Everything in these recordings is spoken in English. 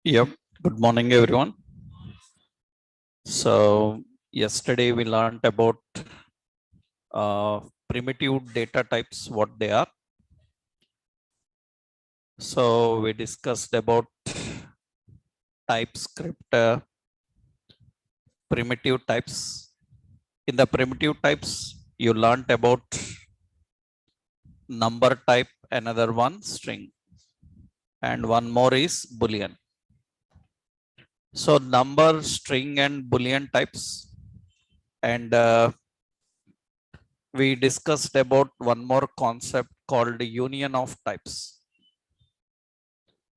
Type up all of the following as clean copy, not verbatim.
Yep. Good morning, everyone. So, yesterday we learned about primitive data types, what they are. So, we discussed about TypeScript primitive types. In the primitive types, you learned about number type, another one string, and one more is Boolean. So, number, string, and Boolean types. And we discussed about one more concept called union of types.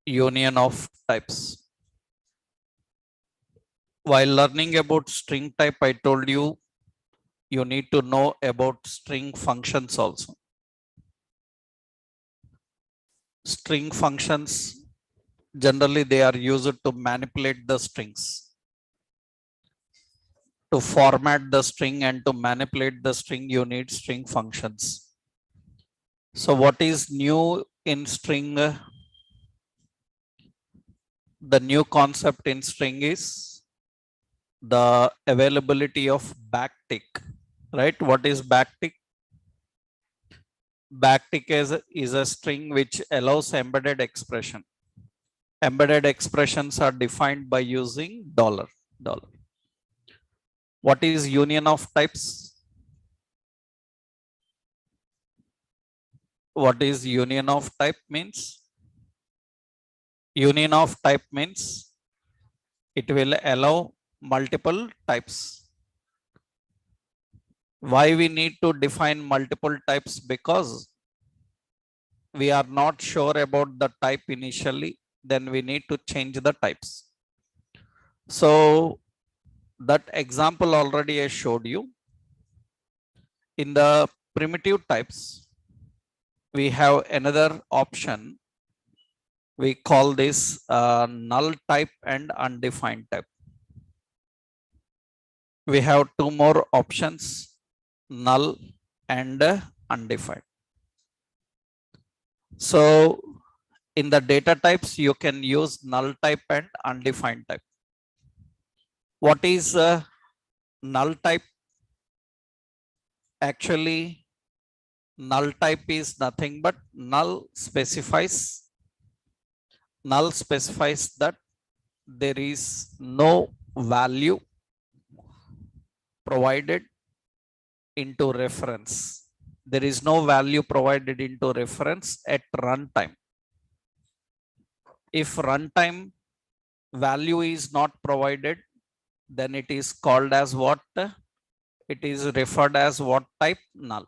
Union of types. While learning about string type, I told you need to know about string functions also. String functions, generally they are used to manipulate the strings. To format the string and to manipulate the string, you need string functions. So what is new in string? The new concept in string is the availability of backtick, right? What is backtick? Backtick is a string which allows embedded expression. Embedded expressions are defined by using $. What is union of types? What is union of type means? Union of type means it will allow multiple types. Why we need to define multiple types? Because we are not sure about the type initially, then we need to change the types. So that example already I showed you. In the primitive types, we have another option. We call this null type and undefined type. We have two more options, null and undefined. So in the data types, you can use null type and undefined type. What is null type? Actually, null type is nothing but null specifies that there is no value provided into reference. There is no value provided into reference at runtime. If runtime value is not provided, then it is called as what? It is referred as what type? Null.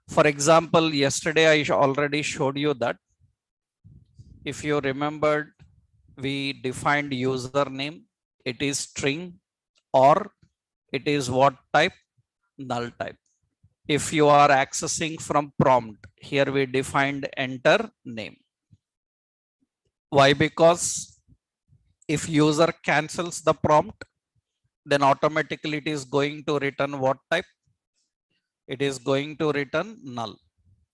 For example, yesterday I already showed you that if you remembered, we defined username, it is string or it is what type? Null type. If you are accessing from prompt, here we defined enter name. Why? Because if user cancels the prompt, then automatically it is going to return what type? It is going to return null.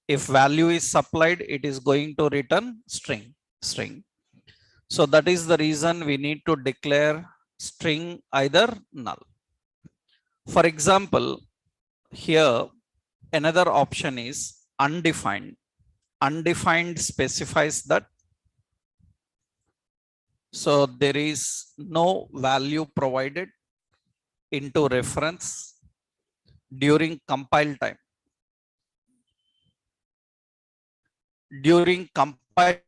If value is supplied, it is going to return string. So that is the reason we need to declare string either null. For example, here another option is undefined. Undefined specifies that so there is no value provided into reference during compile time. During compile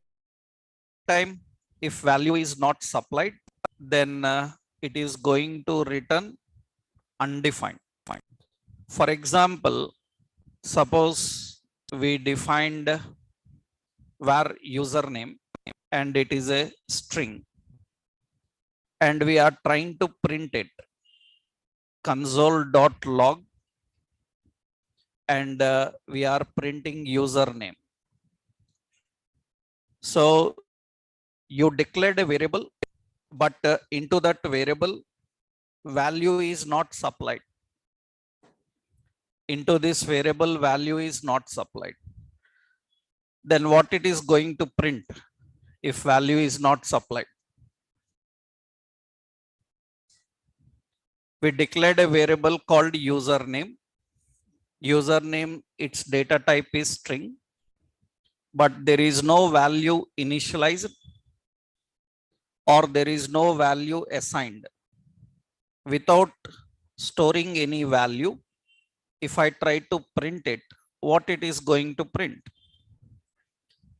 time, if value is not supplied, then it is going to return undefined. For example, suppose we defined var username and it is a string and we are trying to print it console.log and we are printing username. So you declared a variable, but into that variable value is not supplied. Into this variable value is not supplied. Then what it is going to print if value is not supplied? We declared a variable called username. Username, its data type is string, but there is no value initialized or there is no value assigned. Without storing any value, if I try to print it, what it is going to print?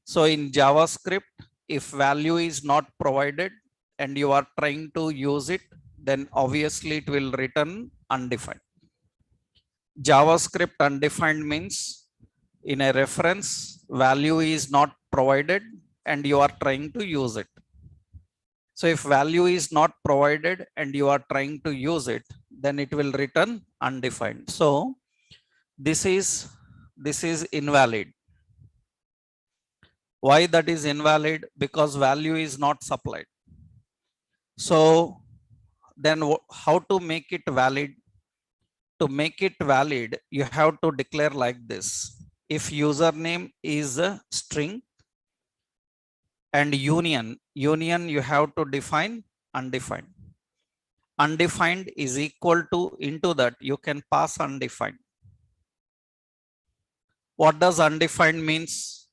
So in JavaScript, if value is not provided and you are trying to use it, then obviously it will return undefined. JavaScript undefined means in a reference, value is not provided and you are trying to use it. So if value is not provided and you are trying to use it, then it will return undefined. So this is invalid. Why that is invalid? Because value is not supplied. So then how to make it valid? To make it valid, you have to declare like this. If username is a string and union you have to define undefined. Undefined is equal to, into that you can pass undefined. What does undefined means?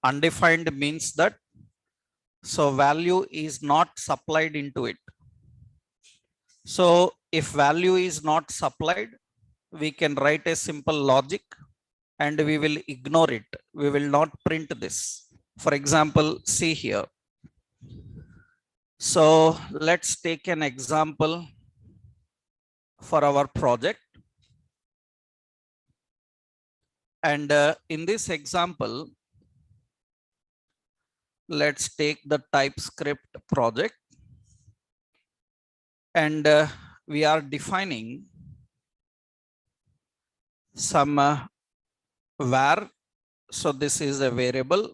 Undefined means that so value is not supplied into it. So if value is not supplied, we can write a simple logic and we will ignore it. We will not print this. For example, see here. So let's take an example for our project. And in this example, let's take the TypeScript project. And we are defining some var. So this is a variable.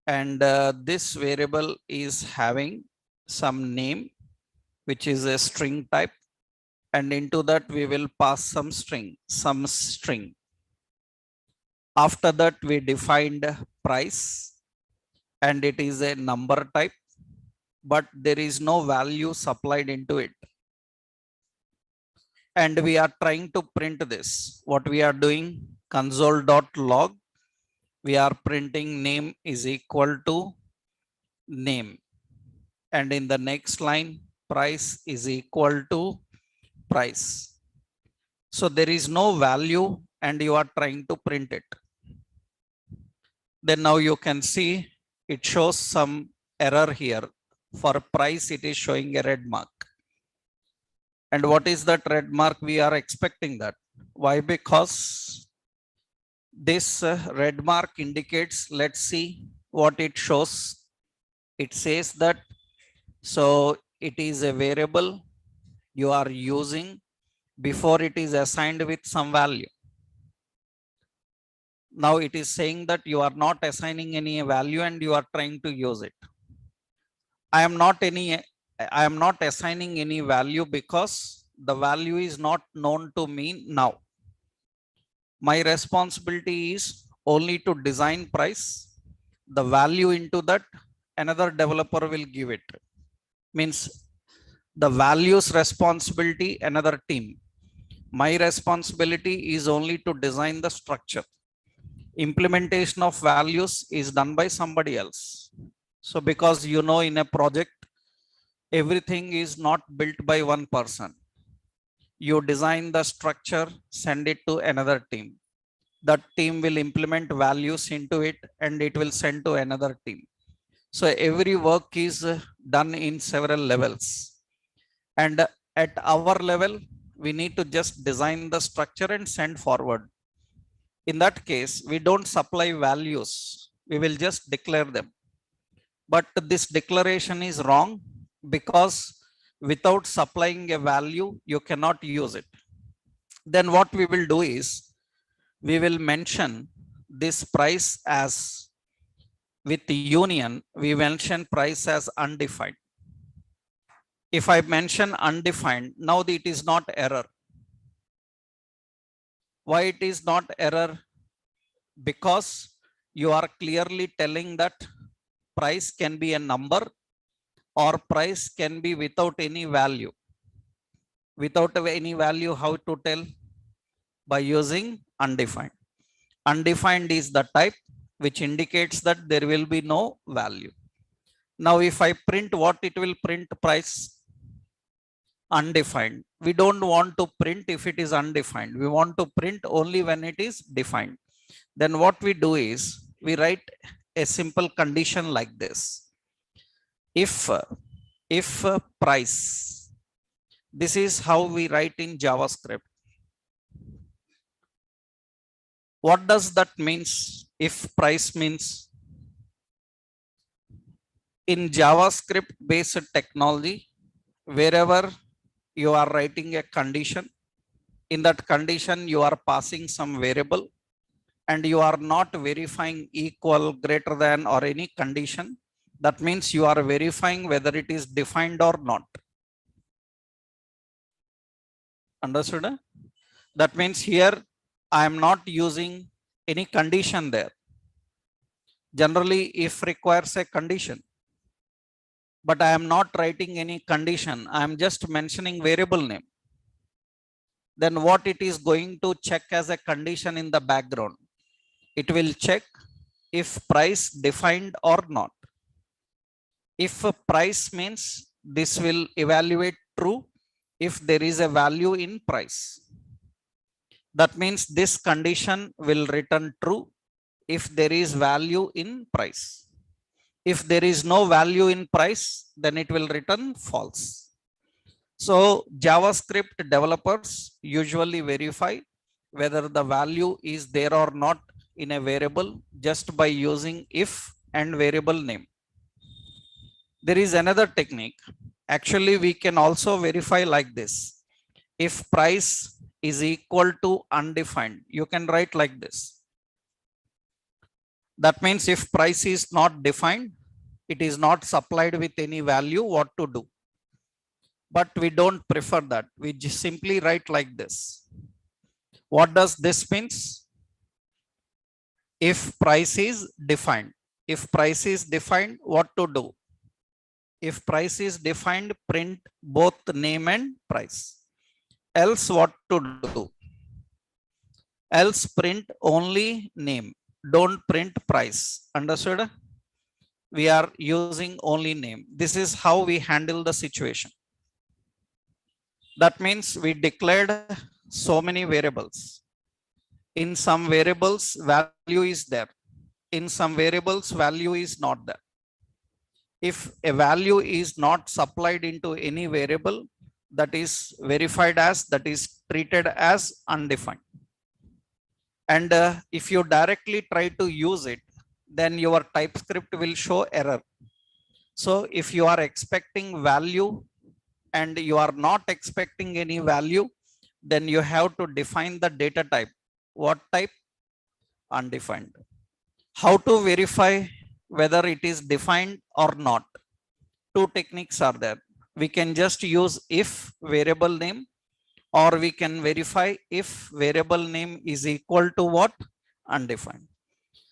And this variable is having some name, which is a string type. And into that we will pass some string. After that we defined price and it is a number type, but there is no value supplied into it. And we are trying to print this. What we are doing, console.log, we are printing name is equal to name. And in the next line, price is equal to price. So there is no value and you are trying to print it. Then now you can see it shows some error here. For price, it is showing a red mark. And what is that red mark? We are expecting that. Why? Because this red mark indicates, let's see what it shows. It says that, so it is a variable you are using before it is assigned with some value. Now it is saying that you are not assigning any value and you are trying to use it. I am not assigning any value because the value is not known to me now. My responsibility is only to design price. The value into that another developer will give it. Means the values responsibility another team. My responsibility is only to design the structure. Implementation of values is done by somebody else. So because you know, in a project, everything is not built by one person. You design the structure, send it to another team. That team will implement values into it and it will send to another team. So every work is done in several levels. And at our level, we need to just design the structure and send forward. In that case, we don't supply values. We will just declare them. But this declaration is wrong because without supplying a value, you cannot use it. Then what we will do is, we will mention this price as, with union, we mention price as undefined. If I mention undefined, now it is not error. Why it is not error? Because you are clearly telling that price can be a number or price can be without any value. Without any value, how to tell? By using undefined. Undefined is the type which indicates that there will be no value. Now, if I print, what it will print? Price. Undefined. We don't want to print if it is undefined. We want to print only when it is defined. Then what we do is we write a simple condition like this. If price, this is how we write in JavaScript. What does that means? If price means, in JavaScript based technology, wherever you are writing a condition, in that condition you are passing some variable and you are not verifying equal, greater than, or any condition. That means you are verifying whether it is defined or not. Understood? That means here I am not using any condition there. Generally, if requires a condition, but I am not writing any condition, I am just mentioning variable name. Then what it is going to check as a condition in the background? It will check if price defined or not. If a price means, this will evaluate true if there is a value in price. That means this condition will return true if there is value in price. If there is no value in price, then it will return false. So JavaScript developers usually verify whether the value is there or not in a variable just by using if and variable name. There is another technique. Actually, we can also verify like this. If price is equal to undefined, you can write like this. That means if price is not defined, it is not supplied with any value, what to do? But we don't prefer that. We just simply write like this. What does this means? If price is defined. If price is defined, what to do? If price is defined, print both name and price. Else what to do? Else print only name. Don't print price. Understood? We are using only name. This is how we handle the situation. That means we declared so many variables. In some variables, value is there. In some variables, value is not there. If a value is not supplied into any variable, that is verified as, that is treated as undefined. And if you directly try to use it, then your TypeScript will show error. So if you are expecting value and you are not expecting any value, then you have to define the data type. What type? Undefined. How to verify whether it is defined or not? Two techniques are there. We can just use if variable name, or we can verify if variable name is equal to what? Undefined.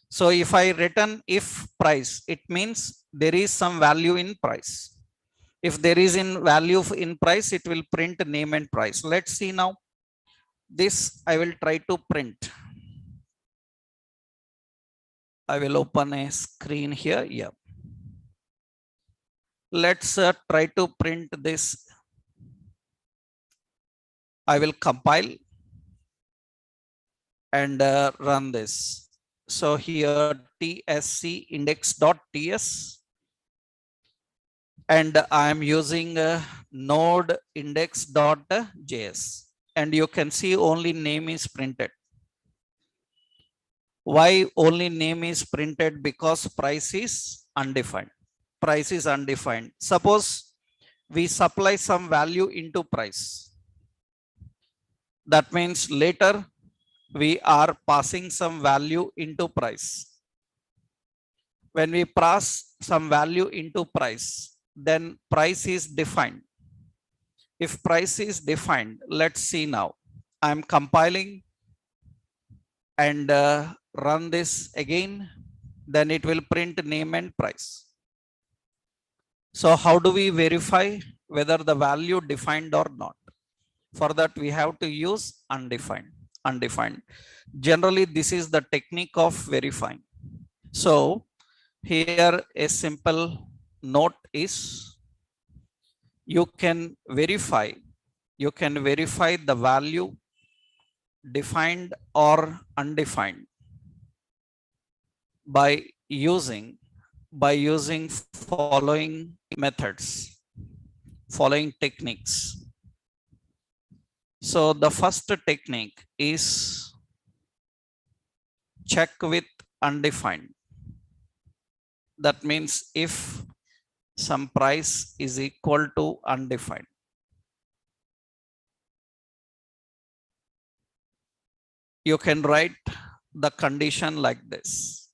So if I return if price, it means there is some value in price. If there is in value in price, it will print name and price. Let's see now. This I will try to print. I will open a screen here. Yeah. Let's try to print this. I will compile and run this. So here tsc index.ts, and I am using node index.js, and you can see only name is printed. Why only name is printed? Because price is undefined. Price is undefined. Suppose we supply some value into price. That means later we are passing some value into price. When we pass some value into price, then price is defined. If price is defined, let's see now. I'm compiling and run this again. Then it will print name and price. So how do we verify whether the value defined or not? For that, we have to use undefined. Undefined. Generally, this is the technique of verifying. So here a simple note is you can verify the value defined or undefined by using following methods, following techniques. So the first technique is check with undefined. That means if some price is equal to undefined, you can write the condition like this.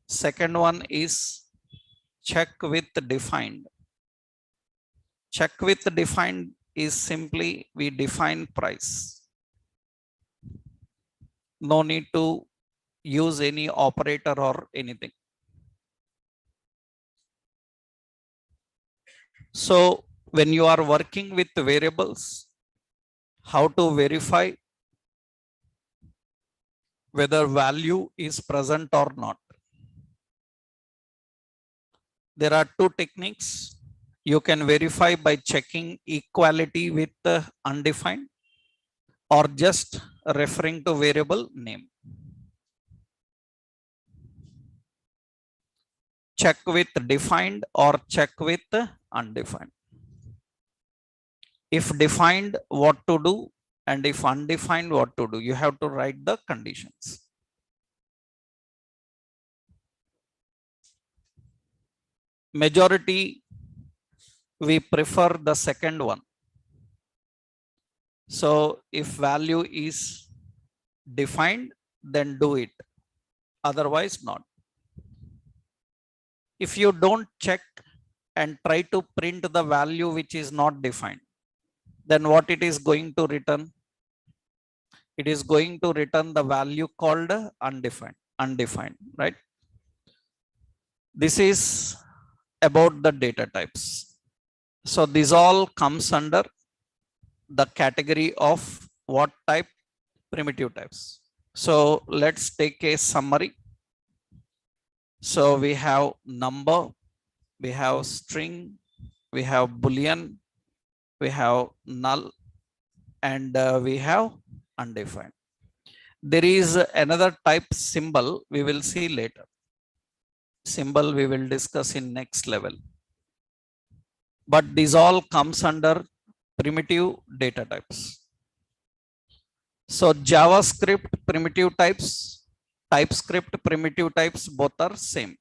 Second one is check with defined. Check with defined is simply we define price. No need to use any operator or anything. So when you are working with variables, how to verify whether value is present or not? There are two techniques. You can verify by checking equality with undefined or just referring to variable name. Check with defined or check with undefined. If defined, what to do, and if undefined, what to do. You have to write the conditions. Majority, we prefer the second one. So if value is defined, then do it. Otherwise, not. If you don't check and try to print the value which is not defined, then what it is going to return? It is going to return the value called undefined, right? This is about the data types. So this all comes under the category of what type? Primitive types. So let's take a summary. So we have number, we have string, we have boolean, we have null, and we have undefined. There is another type symbol we will see later. Symbol we will discuss in next level. But this all comes under primitive data types. So JavaScript primitive types, TypeScript primitive types, both are same.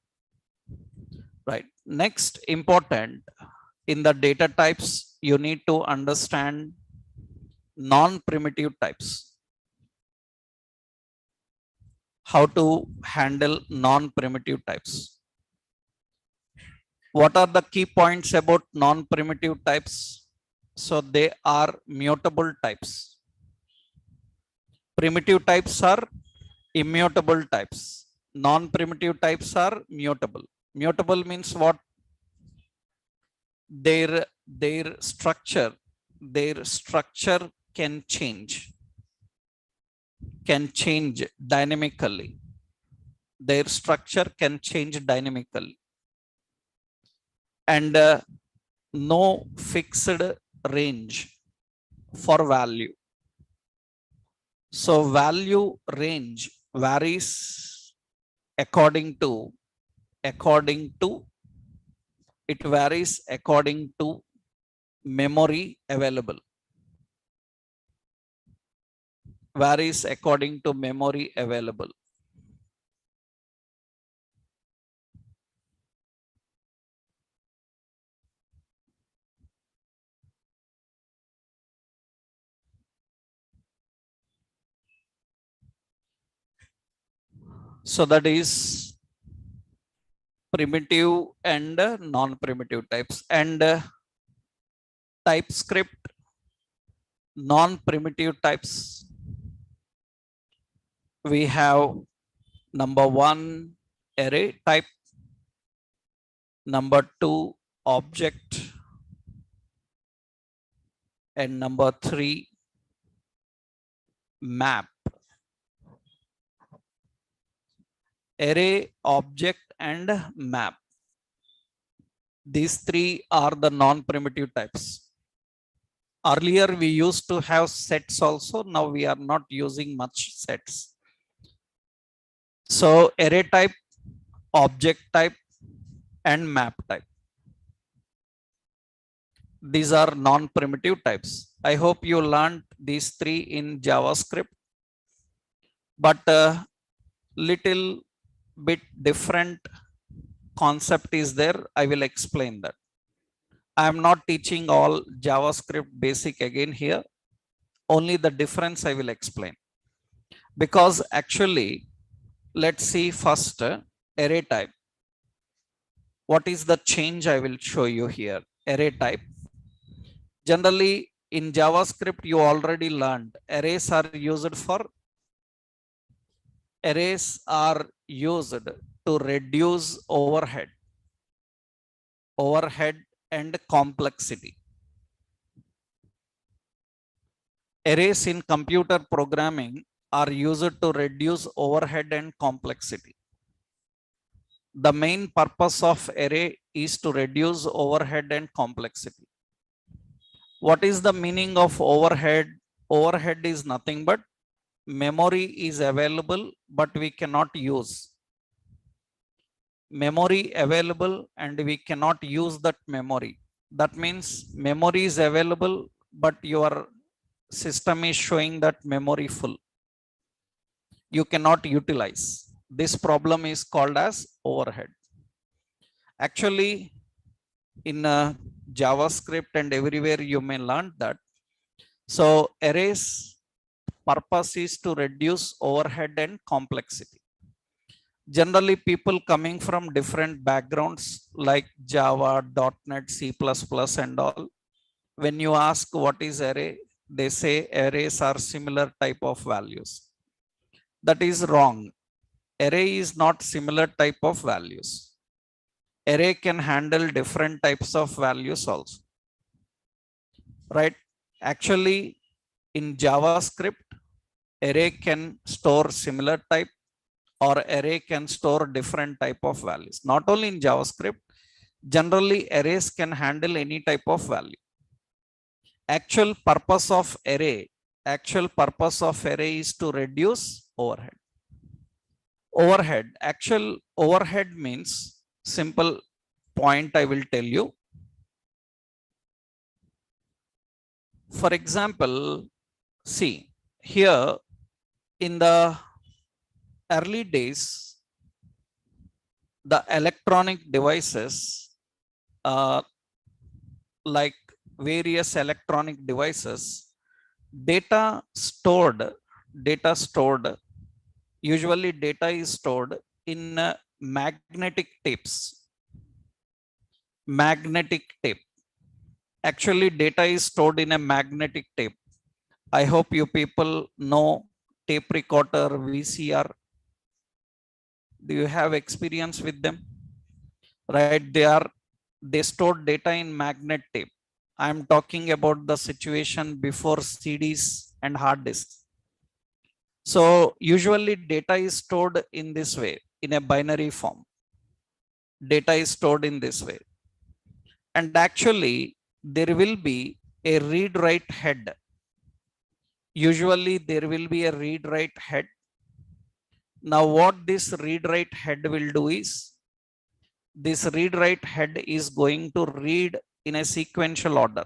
Right. Next important, in the data types, you need to understand non-primitive types. How to handle non-primitive types. What are the key points about non-primitive types? So they are mutable types. Primitive types are immutable types. Non-primitive types are mutable. Mutable means what? Their structure can change dynamically. Their structure can change dynamically, and no fixed range for value. So value range varies according to it varies according to memory available. Varies according to memory available. So that is primitive and non-primitive types. And TypeScript non-primitive types, we have number one, array type, number two, object, And number 3, map. Array, object, and map. These 3 are the non-primitive types. Earlier, we used to have sets also. Now we are not using much sets. So array type, object type, and map type. These are non-primitive types. I hope you learned these 3 in JavaScript, but little bit different concept is there. I will explain that. I am not teaching all JavaScript basic again here. Only the difference I will explain. Because actually, let's see first array type. What is the change I will show you here? Array type. Generally, in JavaScript, you already learned arrays are used to reduce overhead and complexity. Arrays in computer programming are used to reduce overhead and complexity. The main purpose of array is to reduce overhead and complexity. What is the meaning of overhead? Overhead is nothing but memory is available, but we cannot use. Memory available and we cannot use that memory. That means memory is available, but your system is showing that memory full. You cannot utilize. This problem is called as overhead. Actually, in JavaScript and everywhere you may learn that. So arrays purpose is to reduce overhead and complexity. Generally, people coming from different backgrounds like Java, .NET, C++ and all, when you ask what is array, they say arrays are similar type of values. That is wrong. Array is not similar type of values. Array can handle different types of values also. Right? Actually, in JavaScript, array can store similar type or array can store different type of values. Not only in JavaScript, generally arrays can handle any type of value. Actual purpose of array is to reduce overhead. Actual overhead means, simple point I will tell you. For example, see here in the early days, the electronic devices, like various electronic devices, data stored, usually data is stored in magnetic tapes. Magnetic tape. Actually, data is stored in a magnetic tape. I hope you people know tape recorder, VCR. Do you have experience with them? Right, they store data in magnet tape. I am talking about the situation before CDs and hard disks. So usually data is stored in this way, in a binary form. Data is stored in this way. And actually there will be a read-write head. Usually there will be a read-write head. Now what this read-write head will do is, this read-write head is going to read in a sequential order.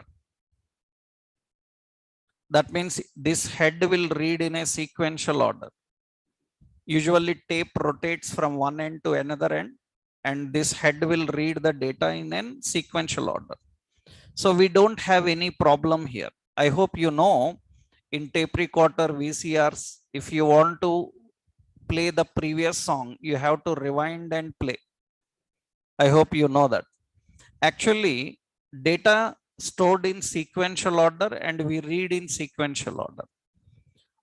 That means this head will read in a sequential order. Usually tape rotates from one end to another end, and this head will read the data in a sequential order. So we don't have any problem here. I hope you know, in tape recorder, VCRs, if you want to play the previous song, you have to rewind and play. I hope you know that. Actually, data stored in sequential order and we read in sequential order.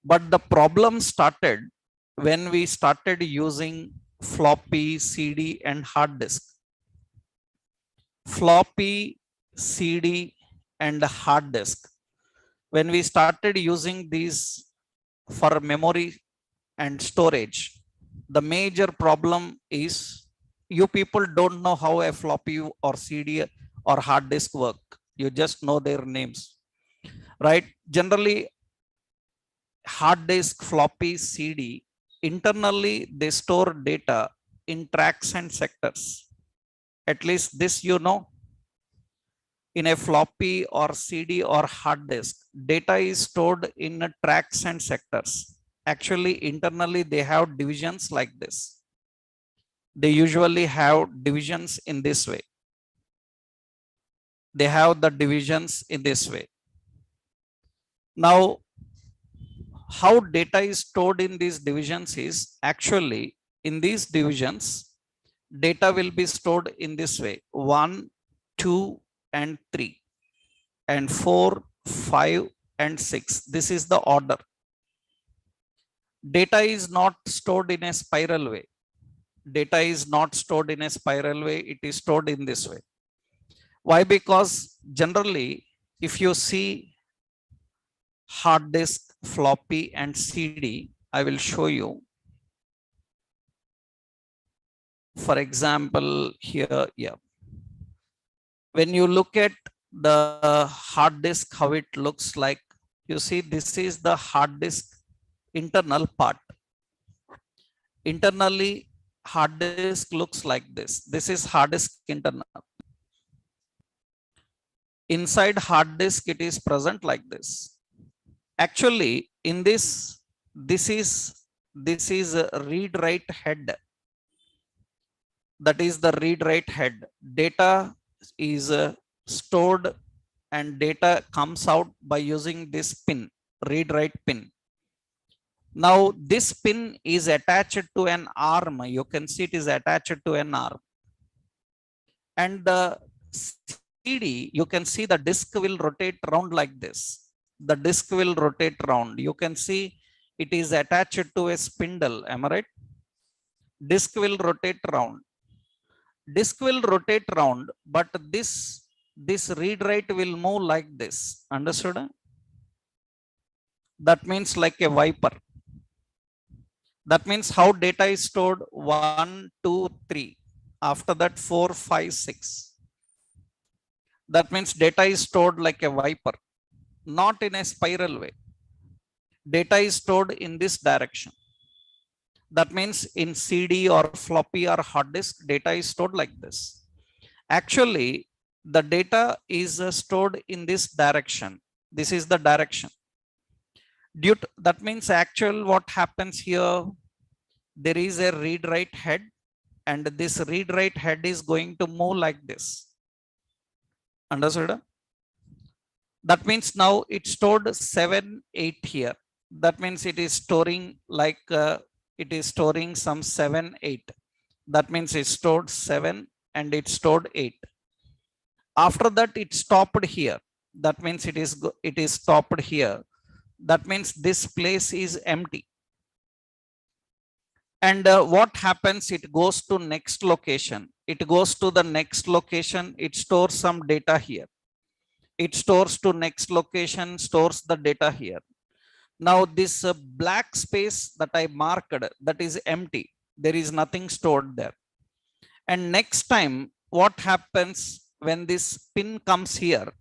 But the problem started when we started using floppy, CD and hard disk. Floppy, CD and hard disk. When we started using these for memory and storage, the major problem is you people don't know how a floppy or CD or hard disk work. You just know their names, right? Generally, hard disk, floppy, CD, internally they store data in tracks and sectors. At least this you know. In a floppy or CD or hard disk, data is stored in tracks and sectors. Actually, internally, they have divisions like this. They usually have divisions in this way. They have the divisions in this way. Now, how data is stored in these divisions is actually in these divisions, data will be stored in this way: 1, 2, and 3, and 4, 5, and 6. This is the order. Data is not stored in a spiral way. Data is not stored in a spiral way. It is stored in this way. Why? Because generally, if you see hard disk, floppy, and CD, I will show you. For example, here, yeah. When you look at the hard disk, how it looks like, you see this is the hard disk internal part. Internally, hard disk looks like this. This is hard disk internal. Inside hard disk, it is present like this. Actually, in this is a read-write head. That is the read-write head. Data is stored and data comes out by using this pin, read-write pin. Now this pin is attached to an arm. You can see it is attached to an arm. And the CD, you can see the disk will rotate around like this. The disk will rotate around. You can see it is attached to a spindle. Am I right? Disk will rotate around. Disk will rotate around, but this read-write will move like this. Understood? That means like a wiper. That means how data is stored: 1, 2, 3. After that, 4, 5, 6. That means data is stored like a wiper, not in a spiral way. Data is stored in this direction. That means in CD or floppy or hard disk, data is stored like this. Actually, the data is stored in this direction. This is the direction. That means actual what happens here, there is a read-write head, and this read-write head is going to move like this. Understood? That means now it stored 7, 8 here. That means it is storing like it is storing some 7, 8. That means it stored 7 and it stored 8. After that, it stopped here. That means it is stopped here. That means this place is empty. And what happens? It goes to next location. It goes to the next location. It stores some data here. It stores to next location, stores the data here. Now this black space that I marked, that is empty. There is nothing stored there. And next time, what happens when this pin comes here?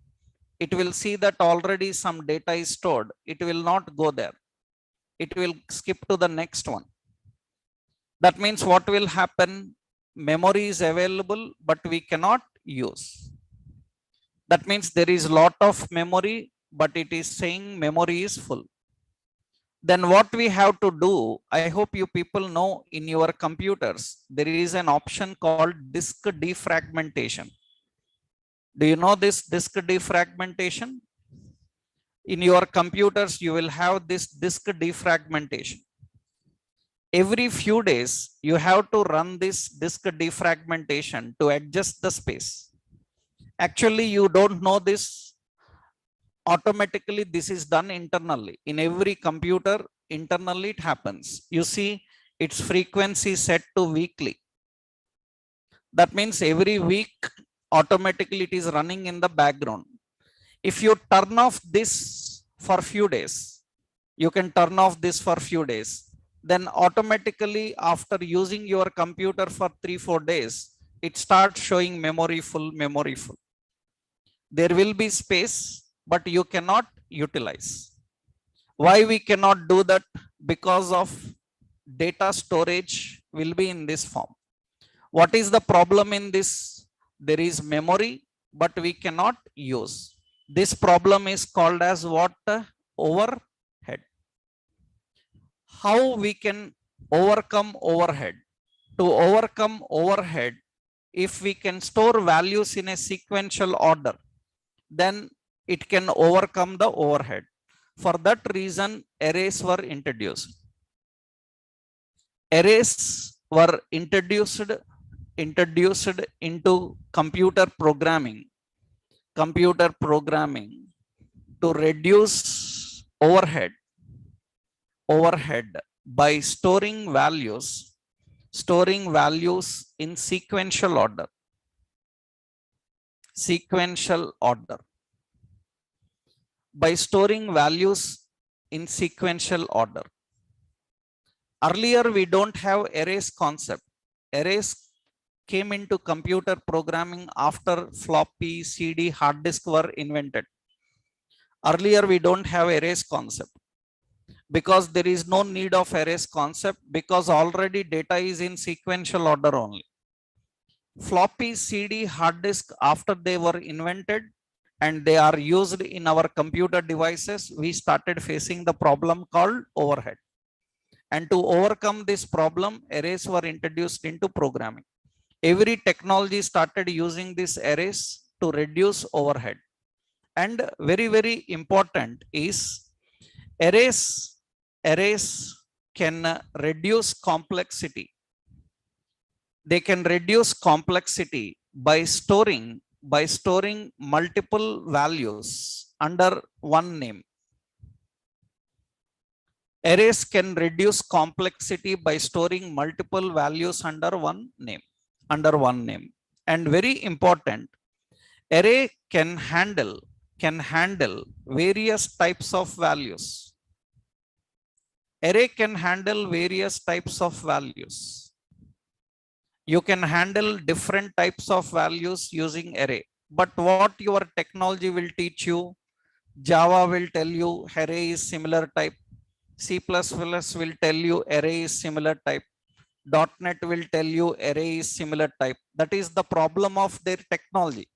It will see that already some data is stored. It will not go there. It will skip to the next one. That means what will happen? Memory is available, but we cannot use. That means there is a lot of memory, but it is saying memory is full. Then what we have to do, I hope you people know in your computers, there is an option called disk defragmentation. Do you know this disk defragmentation? In your computers, you will have this disk defragmentation. Every few days, you have to run this disk defragmentation to adjust the space. Actually, you don't know this. Automatically, this is done internally. In every computer, internally it happens. You see, its frequency set to weekly. That means every week, automatically it is running in the background. If you turn off this for few days. You can turn off this for few days. Then automatically after using your computer for 3-4 days, it starts showing memory full, memory full. There will be space, but you cannot utilize. Why we cannot do that? Because of data storage will be in this form. What is the problem in this? There is memory, but we cannot use. This problem is called as what? Overhead. How we can overcome overhead? To overcome overhead, if we can store values in a sequential order, then it can overcome the overhead. For that reason, arrays were introduced. Arrays were introduced into computer programming to reduce overhead by storing values in sequential order. By storing values in sequential order. Earlier, we don't have arrays concept. Arrays came into computer programming after floppy, CD, hard disk were invented. Earlier, we don't have arrays concept because there is no need of arrays concept because already data is in sequential order only. Floppy, CD, hard disk, after they were invented and they are used in our computer devices, we started facing the problem called overhead. And to overcome this problem, arrays were introduced into programming. Every technology started using these arrays to reduce overhead. And very, very important is arrays can reduce complexity. They can reduce complexity by storing multiple values under one name. Arrays can reduce complexity by storing multiple values under one name. And very important, array can handle various types of values. Array can handle various types of values. You can handle different types of values using array. But what your technology will teach you, Java will tell you array is similar type. C++ will tell you array is similar type. .NET will tell you array is similar type. That is the problem of their technology.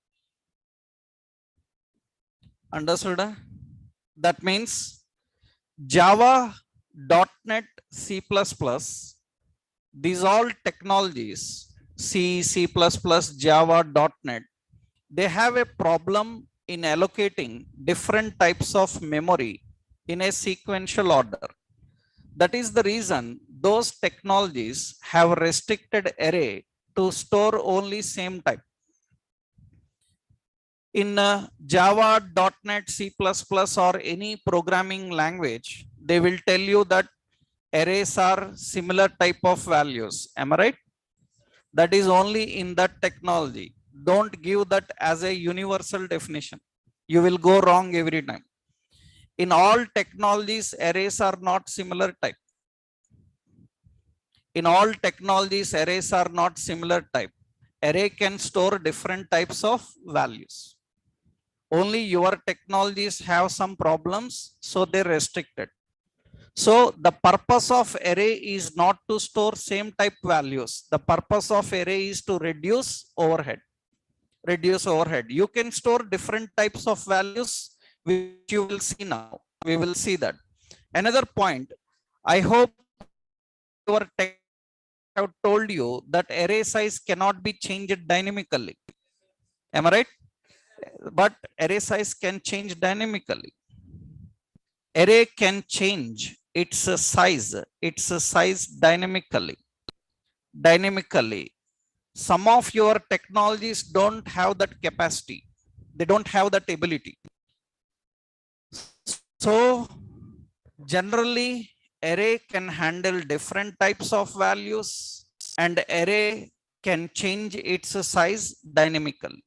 Understood? That means Java, .NET, C++, these all technologies, C, C++, Java, .NET, they have a problem in allocating different types of memory in a sequential order. That is the reason those technologies have restricted array to store only same type. In Java, .NET, C++ or any programming language, they will tell you that arrays are similar type of values. Am I right? That is only in that technology. Don't give that as a universal definition. You will go wrong every time. In all technologies, arrays are not similar type. In all technologies, arrays are not similar type. Array can store different types of values. Only your technologies have some problems, so they're restricted. So the purpose of array is not to store same type values. The purpose of array is to reduce overhead. You can store different types of values, which you will see now. We will see that. Another point, I hope your tech have told you that array size cannot be changed dynamically. Am I right? But array size can change dynamically. Array can change its size dynamically. Some of your technologies don't have that capacity. They don't have that ability. So generally, array can handle different types of values and array can change its size dynamically.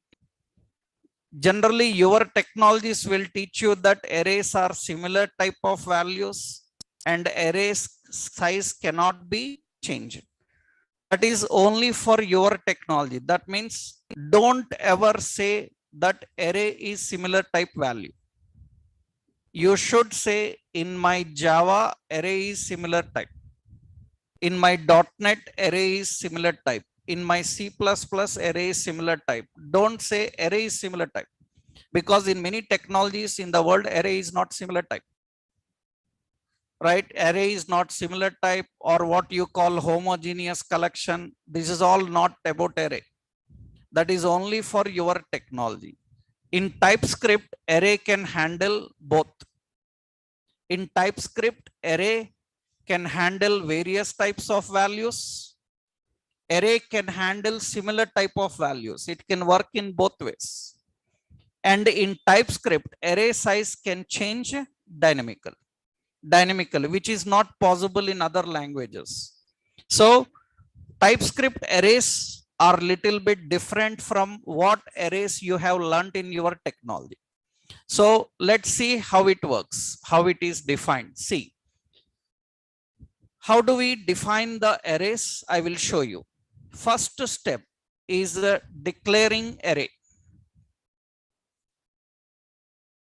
Generally, your technologies will teach you that arrays are similar type of values and arrays size cannot be changed. That is only for your technology. That means don't ever say that array is similar type value. You should say in my Java array is similar type. In my .NET array is similar type. In my C++ array is similar type. Don't say array is similar type, because in many technologies in the world array is not similar type, right? Array is not similar type, or what you call homogeneous collection. This is all not about array. That is only for your technology. In TypeScript, array can handle both. In TypeScript, array can handle various types of values. Array can handle similar type of values. It can work in both ways. And in TypeScript, array size can change dynamically, which is not possible in other languages. So TypeScript arrays are little bit different from what arrays you have learned in your technology. So let's see how it works, how it is defined. See, how do we define the arrays? I will show you. First step is declaring array.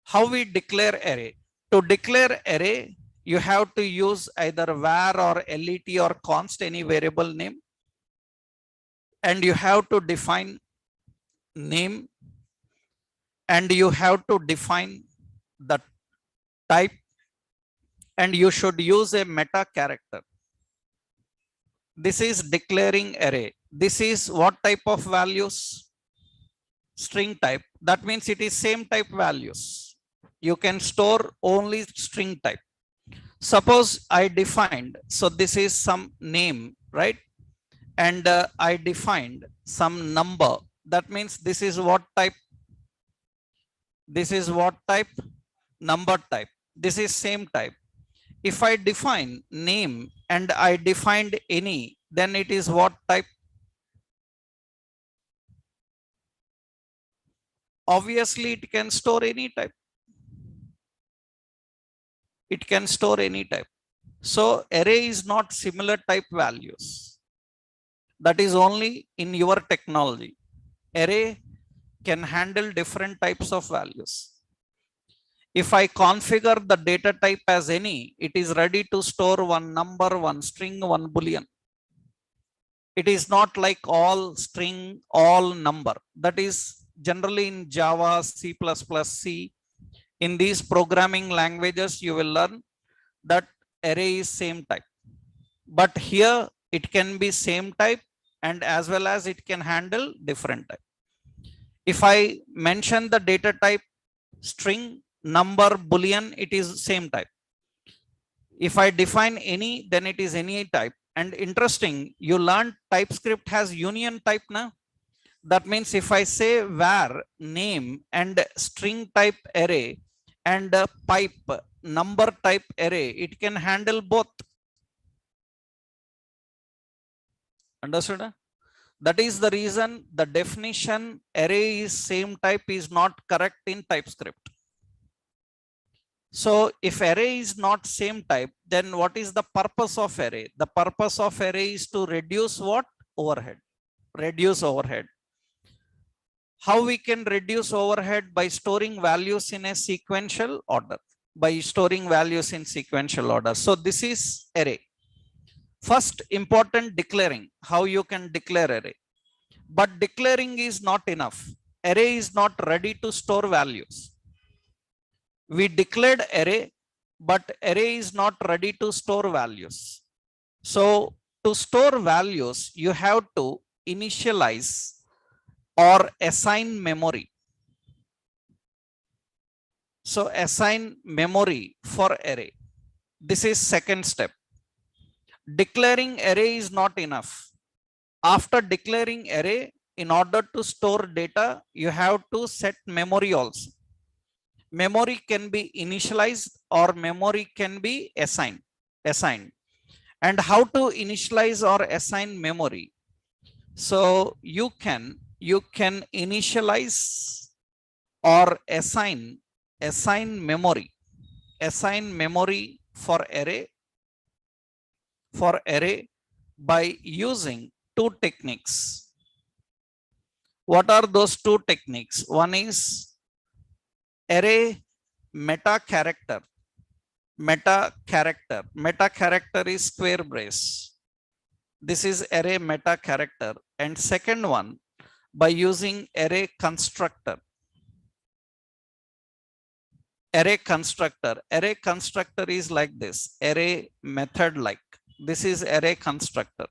How we declare array? To declare array, you have to use either var or let or const, any variable name, and you have to define name, and you have to define the type, and you should use a meta character. This is declaring array. This is what type of values? String type. That means it is same type values. You can store only string type. Suppose I defined, so this is some name, right? And I defined some number. That means this is what type? This is what type? Number type. This is same type. If I define name and I defined any, then it is what type? Obviously, it can store any type. It can store any type. So array is not similar type values. That is only in your technology. Array can handle different types of values. If I configure the data type as any, it is ready to store one number, one string, one boolean. It is not like all string, all number. That is generally in Java, C++, C. In these programming languages, you will learn that array is same type. But here it can be same type, and as well as it can handle different type. If I mention the data type string, number, boolean, it is same type. If I define any, then it is any type. And interesting, you learned TypeScript has union type now. That means if I say var name and string type array and pipe number type array, it can handle both. Understood? That is the reason the definition array is same type is not correct in TypeScript. So if array is not same type, then what is the purpose of array? The purpose of array is to reduce what? Overhead. Reduce overhead. How we can reduce overhead? By storing values in a sequential order. By storing values in sequential order. So this is array. First important, declaring. How you can declare array? But declaring is not enough. Array is not ready to store values. We declared array, but array is not ready to store values. So to store values, you have to initialize or assign memory. So assign memory for array. This is second step. Declaring array is not enough. After declaring array, in order to store data, you have to set memory also. Memory can be initialized or memory can be assigned. And how to initialize or assign memory? So you can initialize or assign memory for array by using two techniques. What are those two techniques? One is array meta character. Meta character is square brace. This is array meta character. And second one, by using array constructor. Array constructor is like this, array method like. This is array constructor.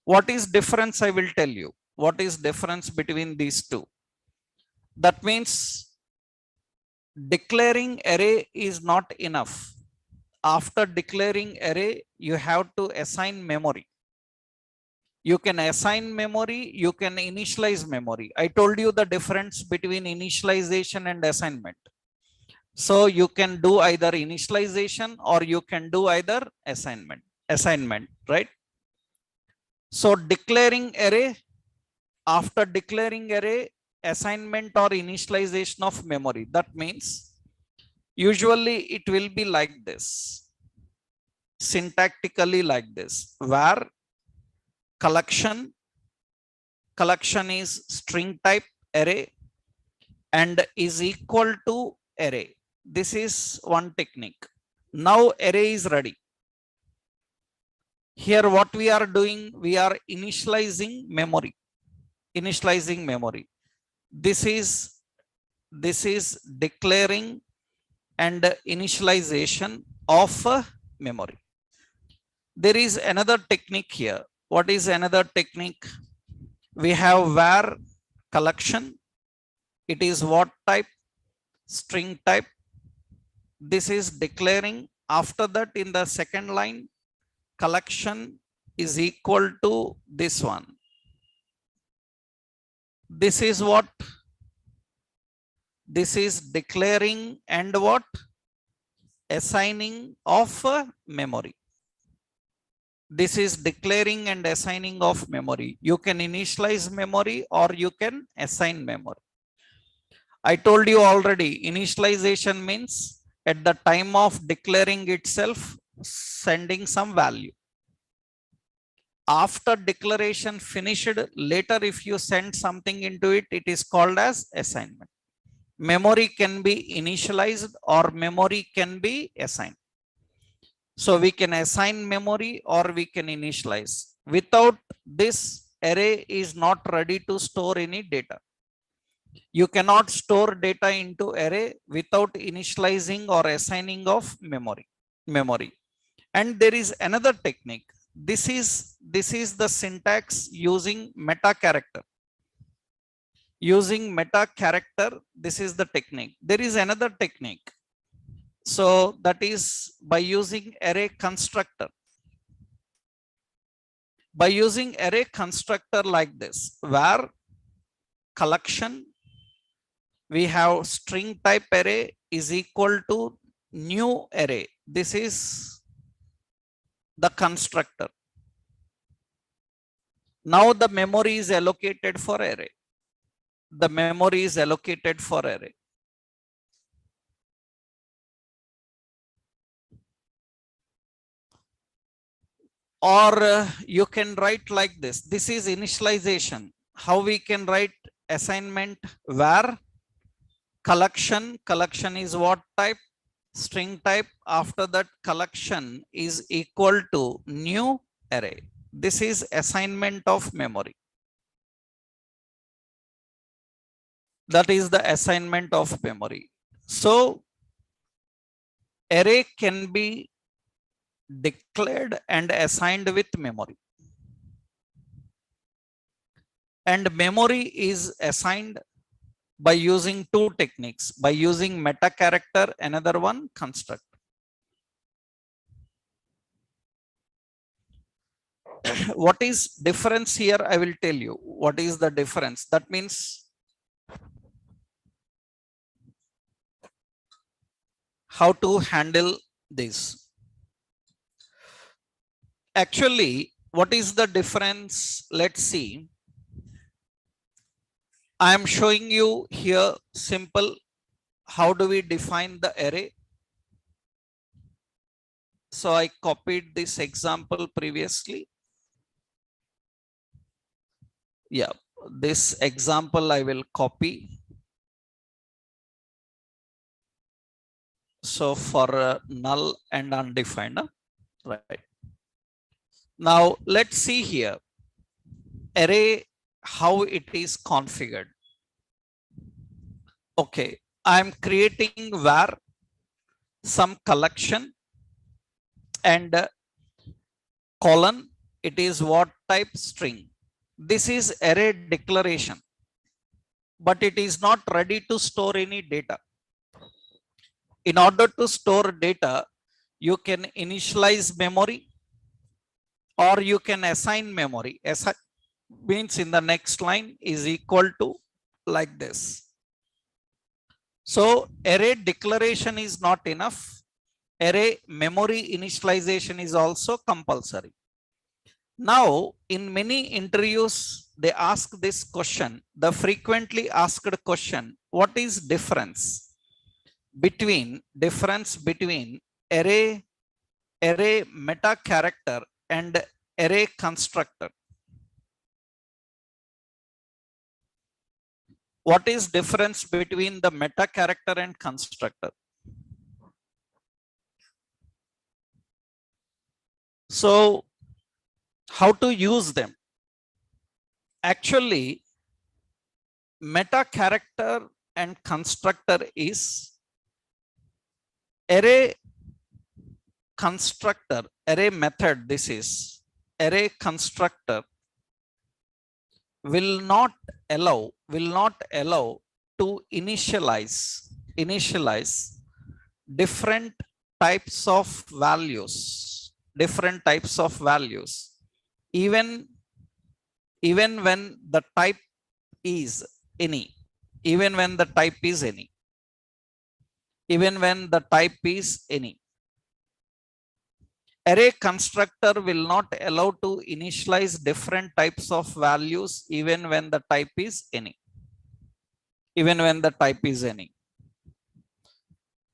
What is difference? I will tell you. What is difference between these two? That means declaring array is not enough. After declaring array, you have to assign memory. You can assign memory, you can initialize memory. I told you the difference between initialization and assignment. So you can do either initialization or you can do either assignment, right? So declaring array, after declaring array, assignment or initialization of memory. That means usually it will be like this, syntactically like this, where collection is string type array and is equal to array. This is one technique. Now array is ready. Here what we are doing, we are initializing memory. This is declaring and initialization of memory. There is another technique here. What is another technique? We have where collection. It is what type? String type. This is declaring. After that, in the second line, collection is equal to this one. This is what? This is declaring and what? Assigning of memory. This is declaring and assigning of memory. You can initialize memory or you can assign memory. I told you already, initialization means at the time of declaring itself, sending some value. After declaration finished, later if you send something into it, it is called as assignment. Memory can be initialized or memory can be assigned. So we can assign memory or we can initialize. Without this, array is not ready to store any data. You cannot store data into array without initializing or assigning of memory. And there is another technique. This is the syntax using meta character. Using meta character, this is the technique. There is another technique. So that is by using array constructor. By using array constructor like this, where collection, we have string type array is equal to new array. This is the constructor. Now the memory is allocated for array. The memory is allocated for array. Or you can write like this. This is initialization. How we can write assignment? Where collection is what type? String type. After that, collection is equal to new array. This is assignment of memory. That is the assignment of memory. So array can be declared and assigned with memory. And memory is assigned by using two techniques, by using meta character, another one construct. What is difference here? I will tell you what is the difference. That means how to handle this. Actually, what is the difference? Let's see. I am showing you here simple. How do we define the array? So I copied this example previously. Yeah, this example I will copy. So for null and undefined, right? Now let's see here array, how it is configured. Okay, I'm creating var some collection and colon, it is what type string. This is array declaration, but it is not ready to store any data. In order to store data, you can initialize memory or you can assign memory. Assign means in the next line is equal to like this. So array declaration is not enough. Array memory initialization is also compulsory. Now, in many interviews, they ask this question, the frequently asked question, what is difference between array meta character and array constructor? What is difference between the meta character and constructor? So how to use them? Actually, meta character and constructor is array constructor, array method. This is array constructor will not allow to initialize different types of values, even when the type is any, even when the type is any, array constructor will not allow to initialize different types of values even when the type is any,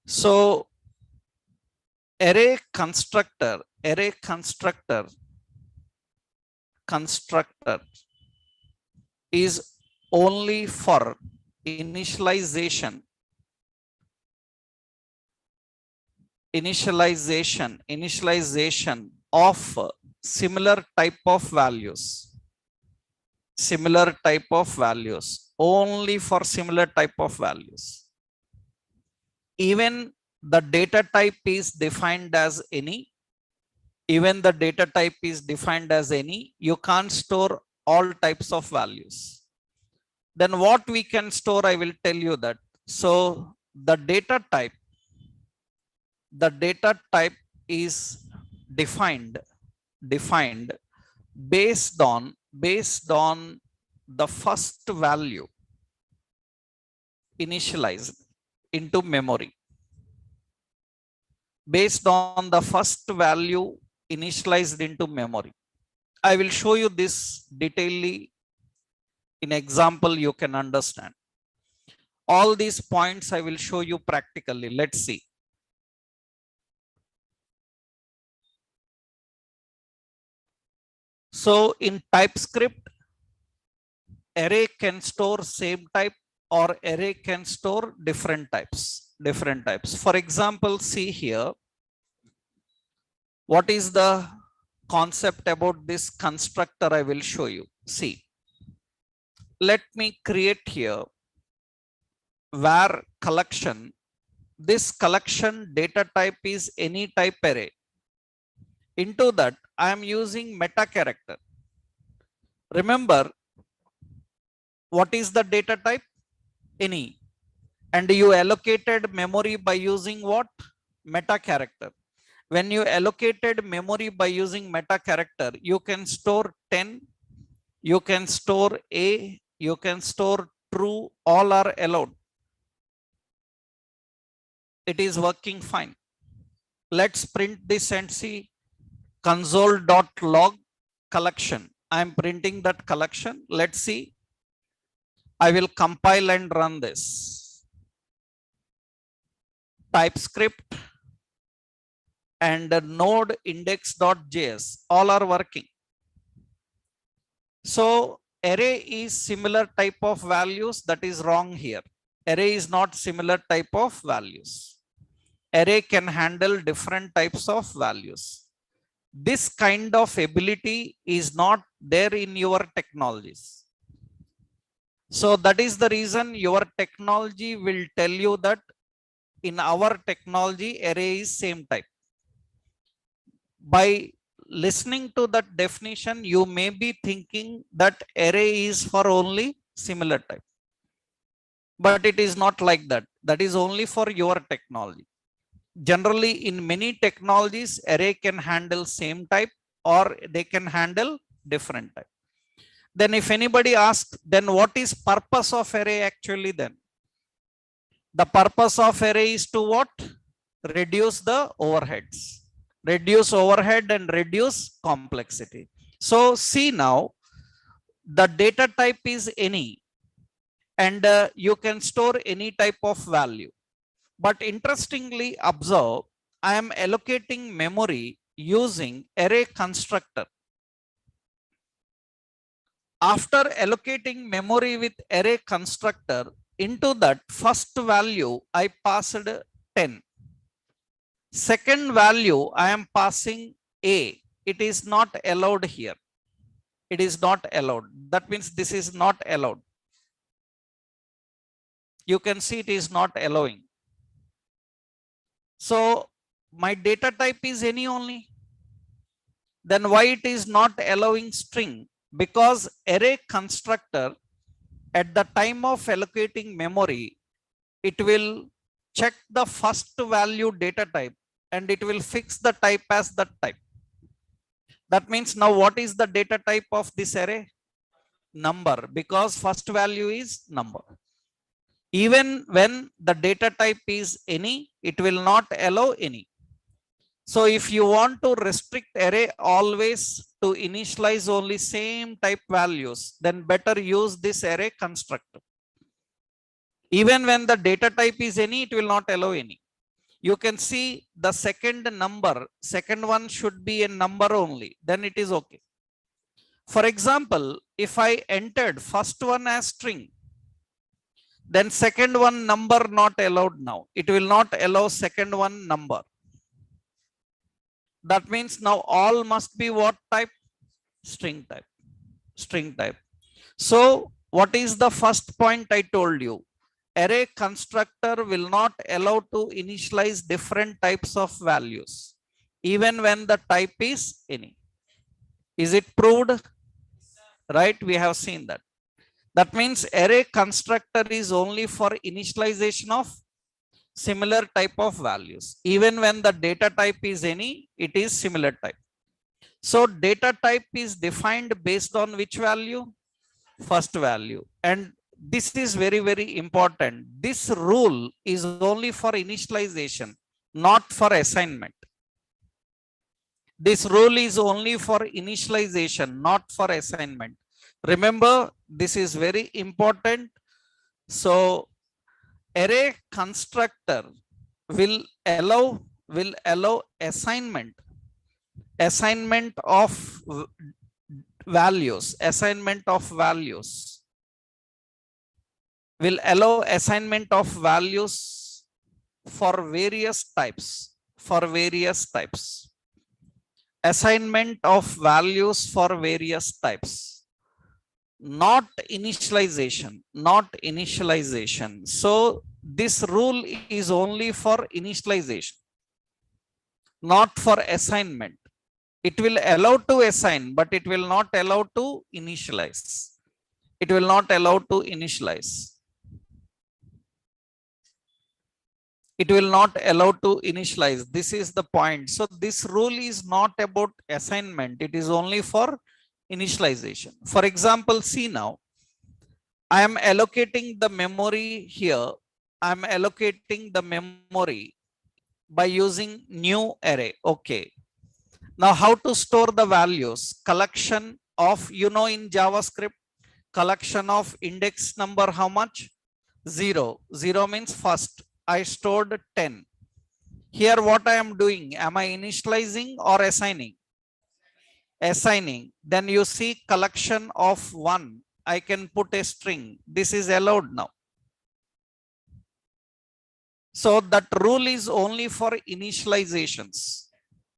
So array constructor is only for initialization of similar type of values, only for similar type of values. Even the data type is defined as any, you can't store all types of values. Then what we can store, I will tell you that. So the data type is defined based on the first value initialized into memory, I will show you this detailedly in example. You can understand all these points. I will show you practically. Let's see. So in TypeScript, array can store same type or array can store different types. For example, see here, what is the concept about this constructor? I will show you. See, let me create here var collection. This collection data type is any type array. Into that, I am using meta character. Remember, what is the data type? Any. And you allocated memory by using what? Meta character. When you allocated memory by using meta character, you can store 10, you can store a, you can store true, all are allowed. It is working fine. Let's print this and see. Console.log collection. I am printing that collection. Let's see. I will compile and run this. TypeScript and node index.js all are working. So array is similar type of values. That is wrong here. Array is not similar type of values. Array can handle different types of values. This kind of ability is not there in your technologies. So that is the reason your technology will tell you that in our technology array is same type. By listening to that definition, you may be thinking that array is for only similar type, but it is not like that. That is only for your technology. Generally in many technologies, array can handle same type or they can handle different type. Then if anybody asks, then what is purpose of array actually? Then the purpose of array is to what? Reduce the overheads, reduce overhead and reduce complexity. So see now, the data type is any, and you can store any type of value. But interestingly observe, I am allocating memory using array constructor. After allocating memory with array constructor, into that first value I passed 10. Second value I am passing a. It is not allowed here. It is not allowed. That means this is not allowed. You can see it is not allowing. So my data type is any only. Then why it is not allowing string? Because array constructor at the time of allocating memory, it will check the first value data type and it will fix the type as that type. That means now what is the data type of this array? Number, because first value is number. Even when the data type is any, it will not allow any. So if you want to restrict array always to initialize only same type values, then better use this array constructor. Even when the data type is any, it will not allow any. You can see the second number, second one should be a number only, then it is okay. For example, if I entered first one as string, then second one number not allowed now. It will not allow second one number. That means now all must be what type? String type. String type. So what is the first point I told you? Array constructor will not allow to initialize different types of values, even when the type is any. Is it proved? Right? We have seen that. That means array constructor is only for initialization of similar type of values. Even when the data type is any, it is similar type. So data type is defined based on which value? First value. And this is very, very important. This rule is only for initialization, not for assignment. This rule is only for initialization, not for assignment. Remember, this is very important. So array constructor will allow assignment of values. Assignment of values will allow assignment of values for various types. For various types. Assignment of values for various types. Not initialization. Not initialization. So this rule is only for initialization, not for assignment. It will allow to assign, but it will not allow to initialize. It will not allow to initialize. It will not allow to initialize. This is the point. So this rule is not about assignment. It is only for initialization. For example, see now, I am allocating the memory here. I am allocating the memory by using new array. Okay. Now how to store the values? Collection of, in JavaScript, collection of index number, how much? 0. 0 means first. I stored 10. Here what I am doing, am I initializing or assigning? Assigning. Then you see collection of 1. I can put a string. This is allowed now. So that rule is only for initializations.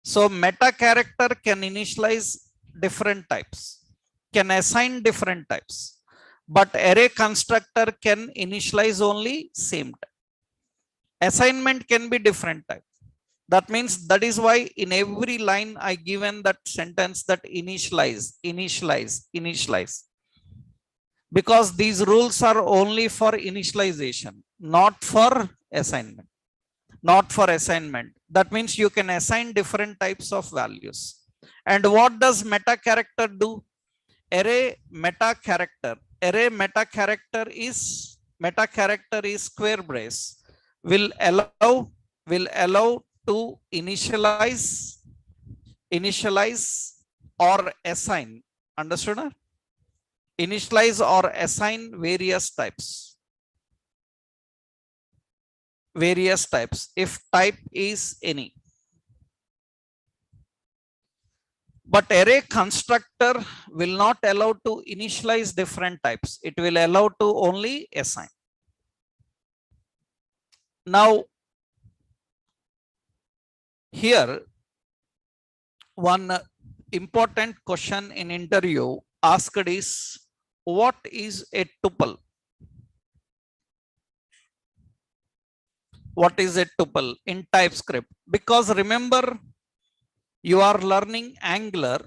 So meta character can initialize different types, can assign different types, but array constructor can initialize only same type. Assignment can be different type. That means that is why in every line I given that sentence that initialize, initialize, initialize. Because these rules are only for initialization, not for assignment. Not for assignment. That means you can assign different types of values. And what does meta character do? Array meta character. Array meta character is square brace. Will allow to initialize or assign. Understood? Initialize or assign various types. Various types if type is any. But array constructor will not allow to initialize different types. It will allow to only assign. Now, here one important question in interview asked is, what is a tuple? What is a tuple in TypeScript? Because remember, you are learning Angular,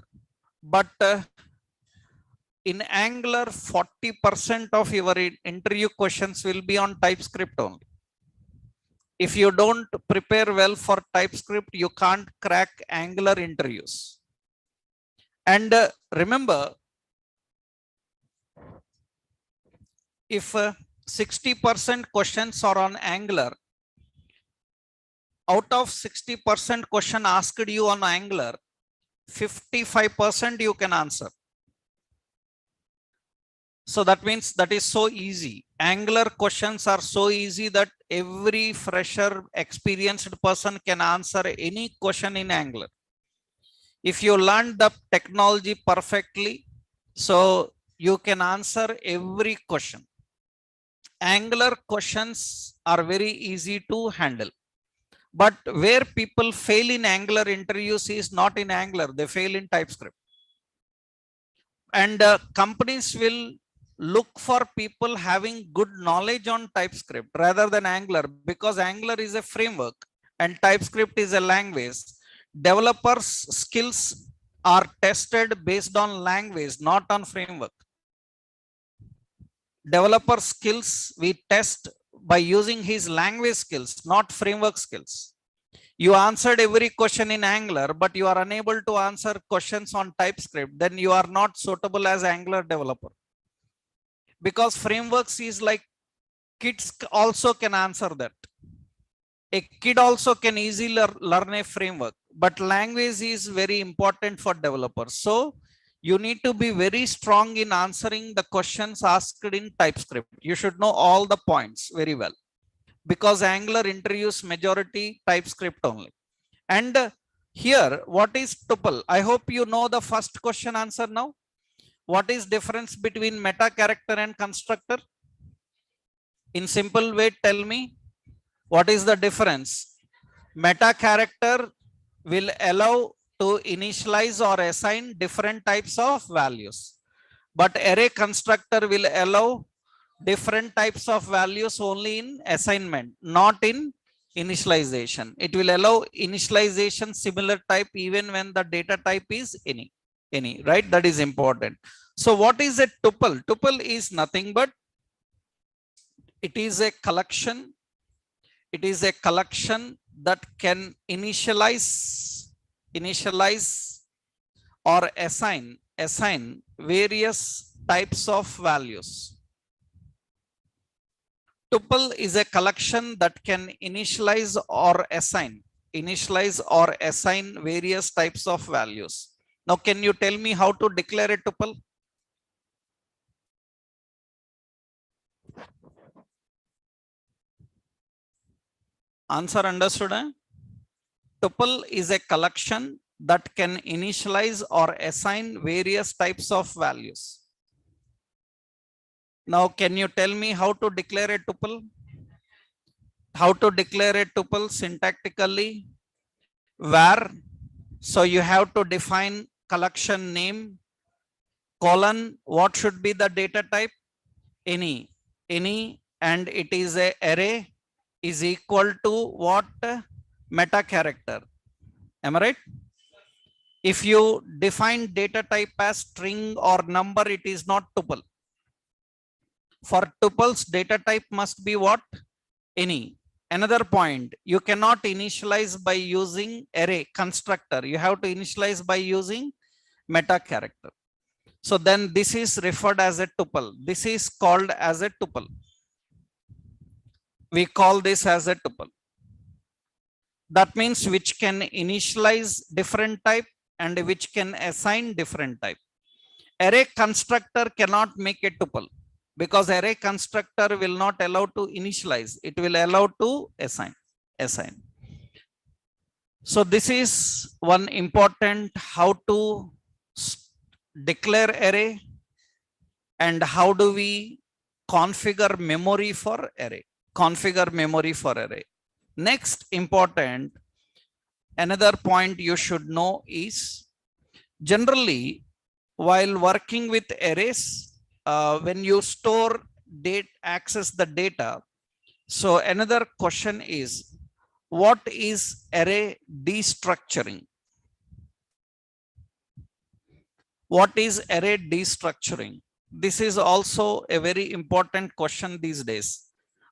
but in Angular, 40% of your interview questions will be on TypeScript only. If you don't prepare well for TypeScript, you can't crack Angular interviews. And remember, if 60% questions are on Angular, out of 60% question asked you on Angular, 55% you can answer. So that means that is so easy. Angular questions are so easy that every fresher, experienced person can answer any question in Angular. If you learn the technology perfectly, so you can answer every question. Angular questions are very easy to handle. But where people fail in Angular interviews is not in Angular, they fail in TypeScript. And companies will look for people having good knowledge on TypeScript rather than Angular, because Angular is a framework and TypeScript is a language. Developers' skills are tested based on language, not on framework. Developer skills we test by using his language skills, not framework skills. You answered every question in Angular, but you are unable to answer questions on TypeScript, then you are not suitable as Angular developer. Because frameworks is like kids also can answer that. A kid also can easily learn a framework, but language is very important for developers. So you need to be very strong in answering the questions asked in TypeScript. You should know all the points very well, because Angular interviews majority TypeScript only. And here, what is tuple? I hope you know the first question answer now. What is difference between meta character and constructor? In simple way, tell me, what is the difference? Meta character will allow to initialize or assign different types of values, but array constructor will allow different types of values only in assignment, not in initialization. It will allow initialization similar type even when the data type is any, right? That is important. So what is a tuple? Tuple is nothing but it is a collection. It is a collection that can initialize or assign various types of values. Tuple is a collection that can initialize or assign various types of values. Now, can you tell me how to declare a tuple? Answer understood? Tuple is a collection that can initialize or assign various types of values. Now, can you tell me how to declare a tuple? How to declare a tuple syntactically? Where? So you have to define collection name, colon, what should be the data type? Any, and it is a array is equal to what? Meta character. Am I right? If you define data type as string or number, it is not tuple. For tuples, data type must be what? Any. Another point, you cannot initialize by using array constructor. You have to initialize by using meta character. So then this is referred as a tuple. This is called as a tuple. We call this as a tuple. That means which can initialize different type and which can assign different type. Array constructor cannot make a tuple because array constructor will not allow to initialize. It will allow to assign. So this is one important how to declare array and how do we configure memory for array. Next important, another point you should know is generally while working with arrays, when you store data, access the data. So another question is, what is array destructuring? What is array destructuring? This is also a very important question these days.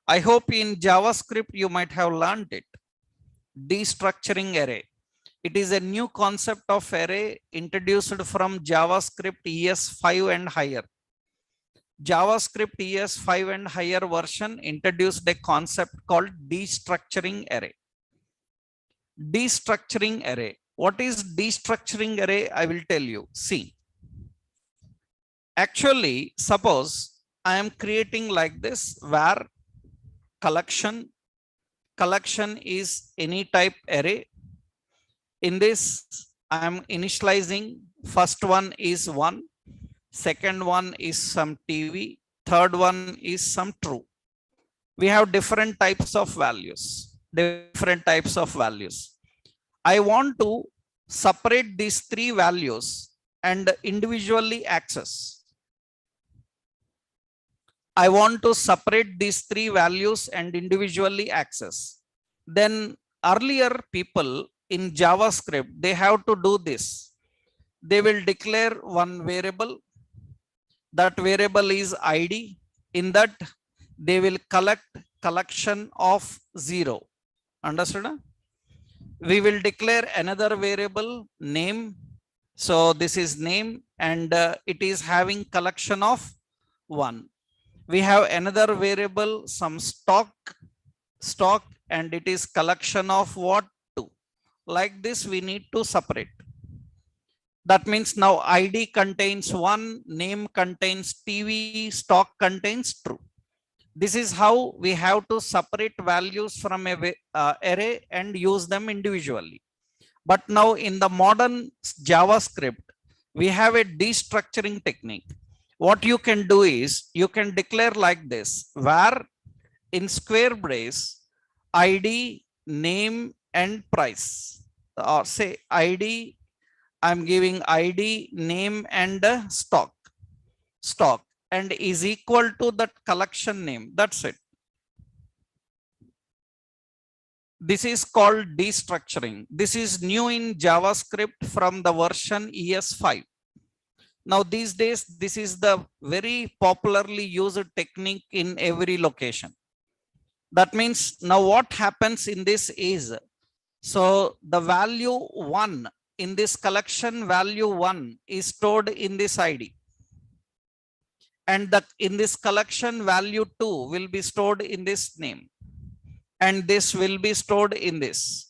I hope in JavaScript you might have learned it. Destructuring array. It is a new concept of array introduced from JavaScript ES5 and higher. JavaScript ES5 and higher version introduced a concept called destructuring array. Destructuring array. What is destructuring array? I will tell you. See, actually, suppose I am creating like this where collection is any type array. In this, I am initializing first one is 1, second one is some TV, third one is some true. We have different types of values. I want to separate these three values and individually access. I want to separate these three values and individually access. Then earlier people in JavaScript, they have to do this. They will declare one variable. That variable is ID. In that, they will collect collection of 0. Understood? We will declare another variable name. So this is name and it is having collection of 1. We have another variable, some stock, and it is collection of what? 2. Like this, we need to separate. That means now ID contains 1, name contains TV, stock contains true. This is how we have to separate values from a array and use them individually. But now in the modern JavaScript, we have a destructuring technique. What you can do is you can declare like this, where in square brace ID, name and price, or say ID, I'm giving ID, name and stock and is equal to that collection name. That's it. This is called destructuring. This is new in JavaScript from the version ES5. Now these days, this is the very popularly used technique in every location. That means now what happens in this is, so the value 1 in this collection, value 1 is stored in this ID. And that in this collection, value 2 will be stored in this name. And this will be stored in this.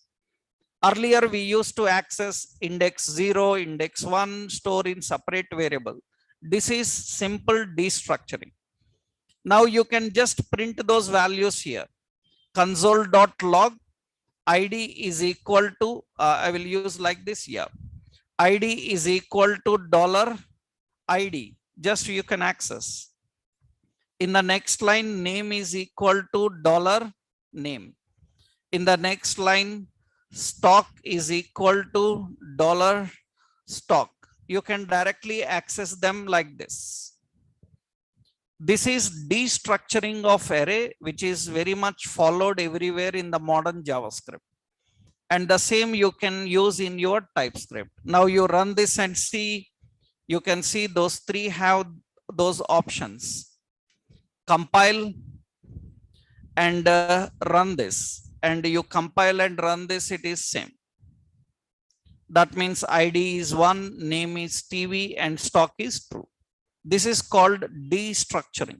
Earlier, we used to access index 0, index 1, store in separate variable. This is simple destructuring. Now you can just print those values here. Console.log id is equal to, I will use like this, yeah, id is equal to dollar id, just you can access. In the next line, name is equal to dollar name. In the next line, stock is equal to dollar stock. You can directly access them like this. This is destructuring of array, which is very much followed everywhere in the modern JavaScript. And the same you can use in your TypeScript. Now you run this and see, you can see those three have those options. Compile and run this. And you compile and run this, it is same. That means ID is 1, name is TV, and stock is true. This is called destructuring.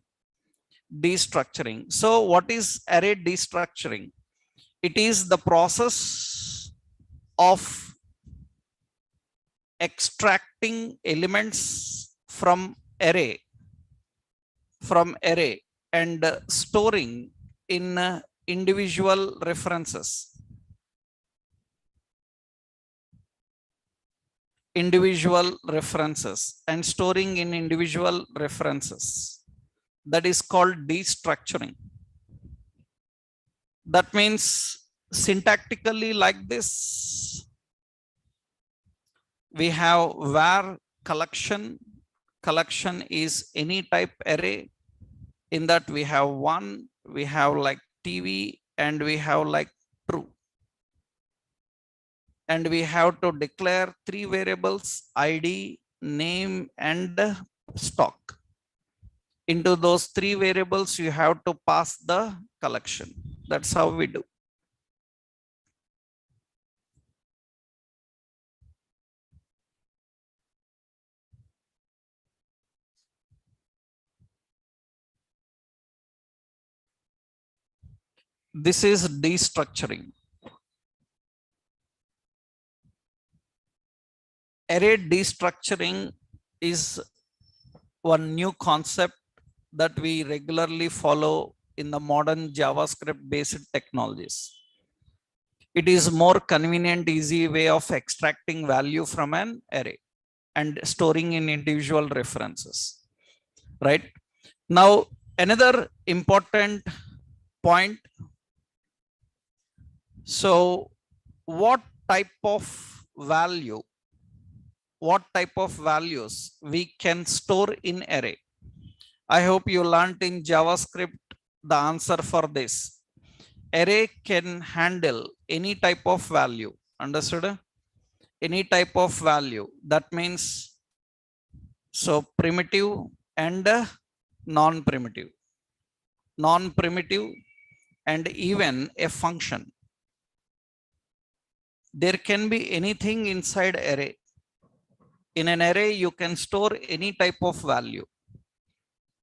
Destructuring. So what is array destructuring? It is the process of extracting elements from array and storing in individual references. And storing in individual references. That is called destructuring. That means syntactically like this. We have var collection. Collection is any type array. In that we have 1, we have like TV, and we have like true. And we have to declare 3 variables, ID, name, and stock. Into those 3 variables, you have to pass the collection. That's how we do. This is destructuring. Array destructuring is one new concept that we regularly follow in the modern JavaScript based technologies. It is more convenient, easy way of extracting value from an array and storing in individual references, right? Now, another important point. So what type of value, what type of values we can store in array? I hope you learned in JavaScript the answer for this. Array can handle any type of value. Understood? Any type of value. That means, so primitive and non-primitive. Non-primitive and even a function. There can be anything inside array. In an array, you can store any type of value.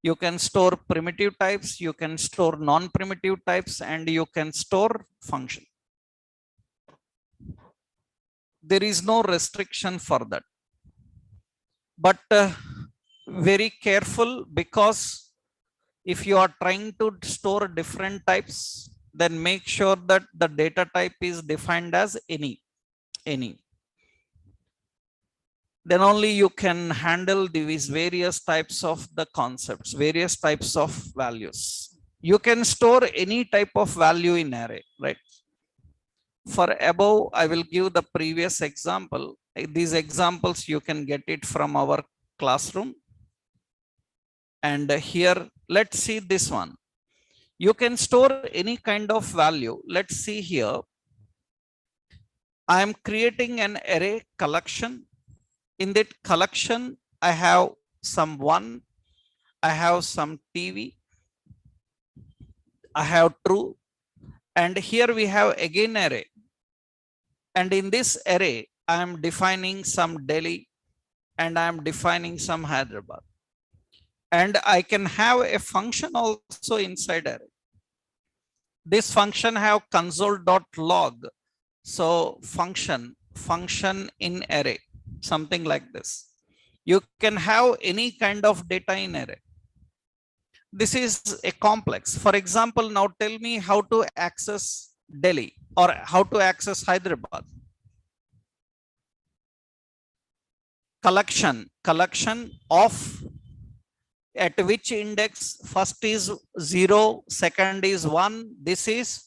You can store primitive types, you can store non-primitive types, and you can store function. There is no restriction for that. But very careful, because if you are trying to store different types, then make sure that the data type is defined as any. Then only you can handle these various types of the concepts, various types of values. You can store any type of value in array, right? For above, I will give the previous example. These examples, you can get it from our classroom. And here, let's see this one. You can store any kind of value. Let's see here. I am creating an array collection. In that collection, I have some 1, I have some TV, I have true, and here we have again array. And in this array, I am defining some Delhi, and I am defining some Hyderabad. And I can have a function also inside array. This function have console.log. So function in array. Something like this. You can have any kind of data in array. This is a complex. For example, now tell me how to access Delhi or how to access Hyderabad. Collection of at which index first is 0, second is 1, this is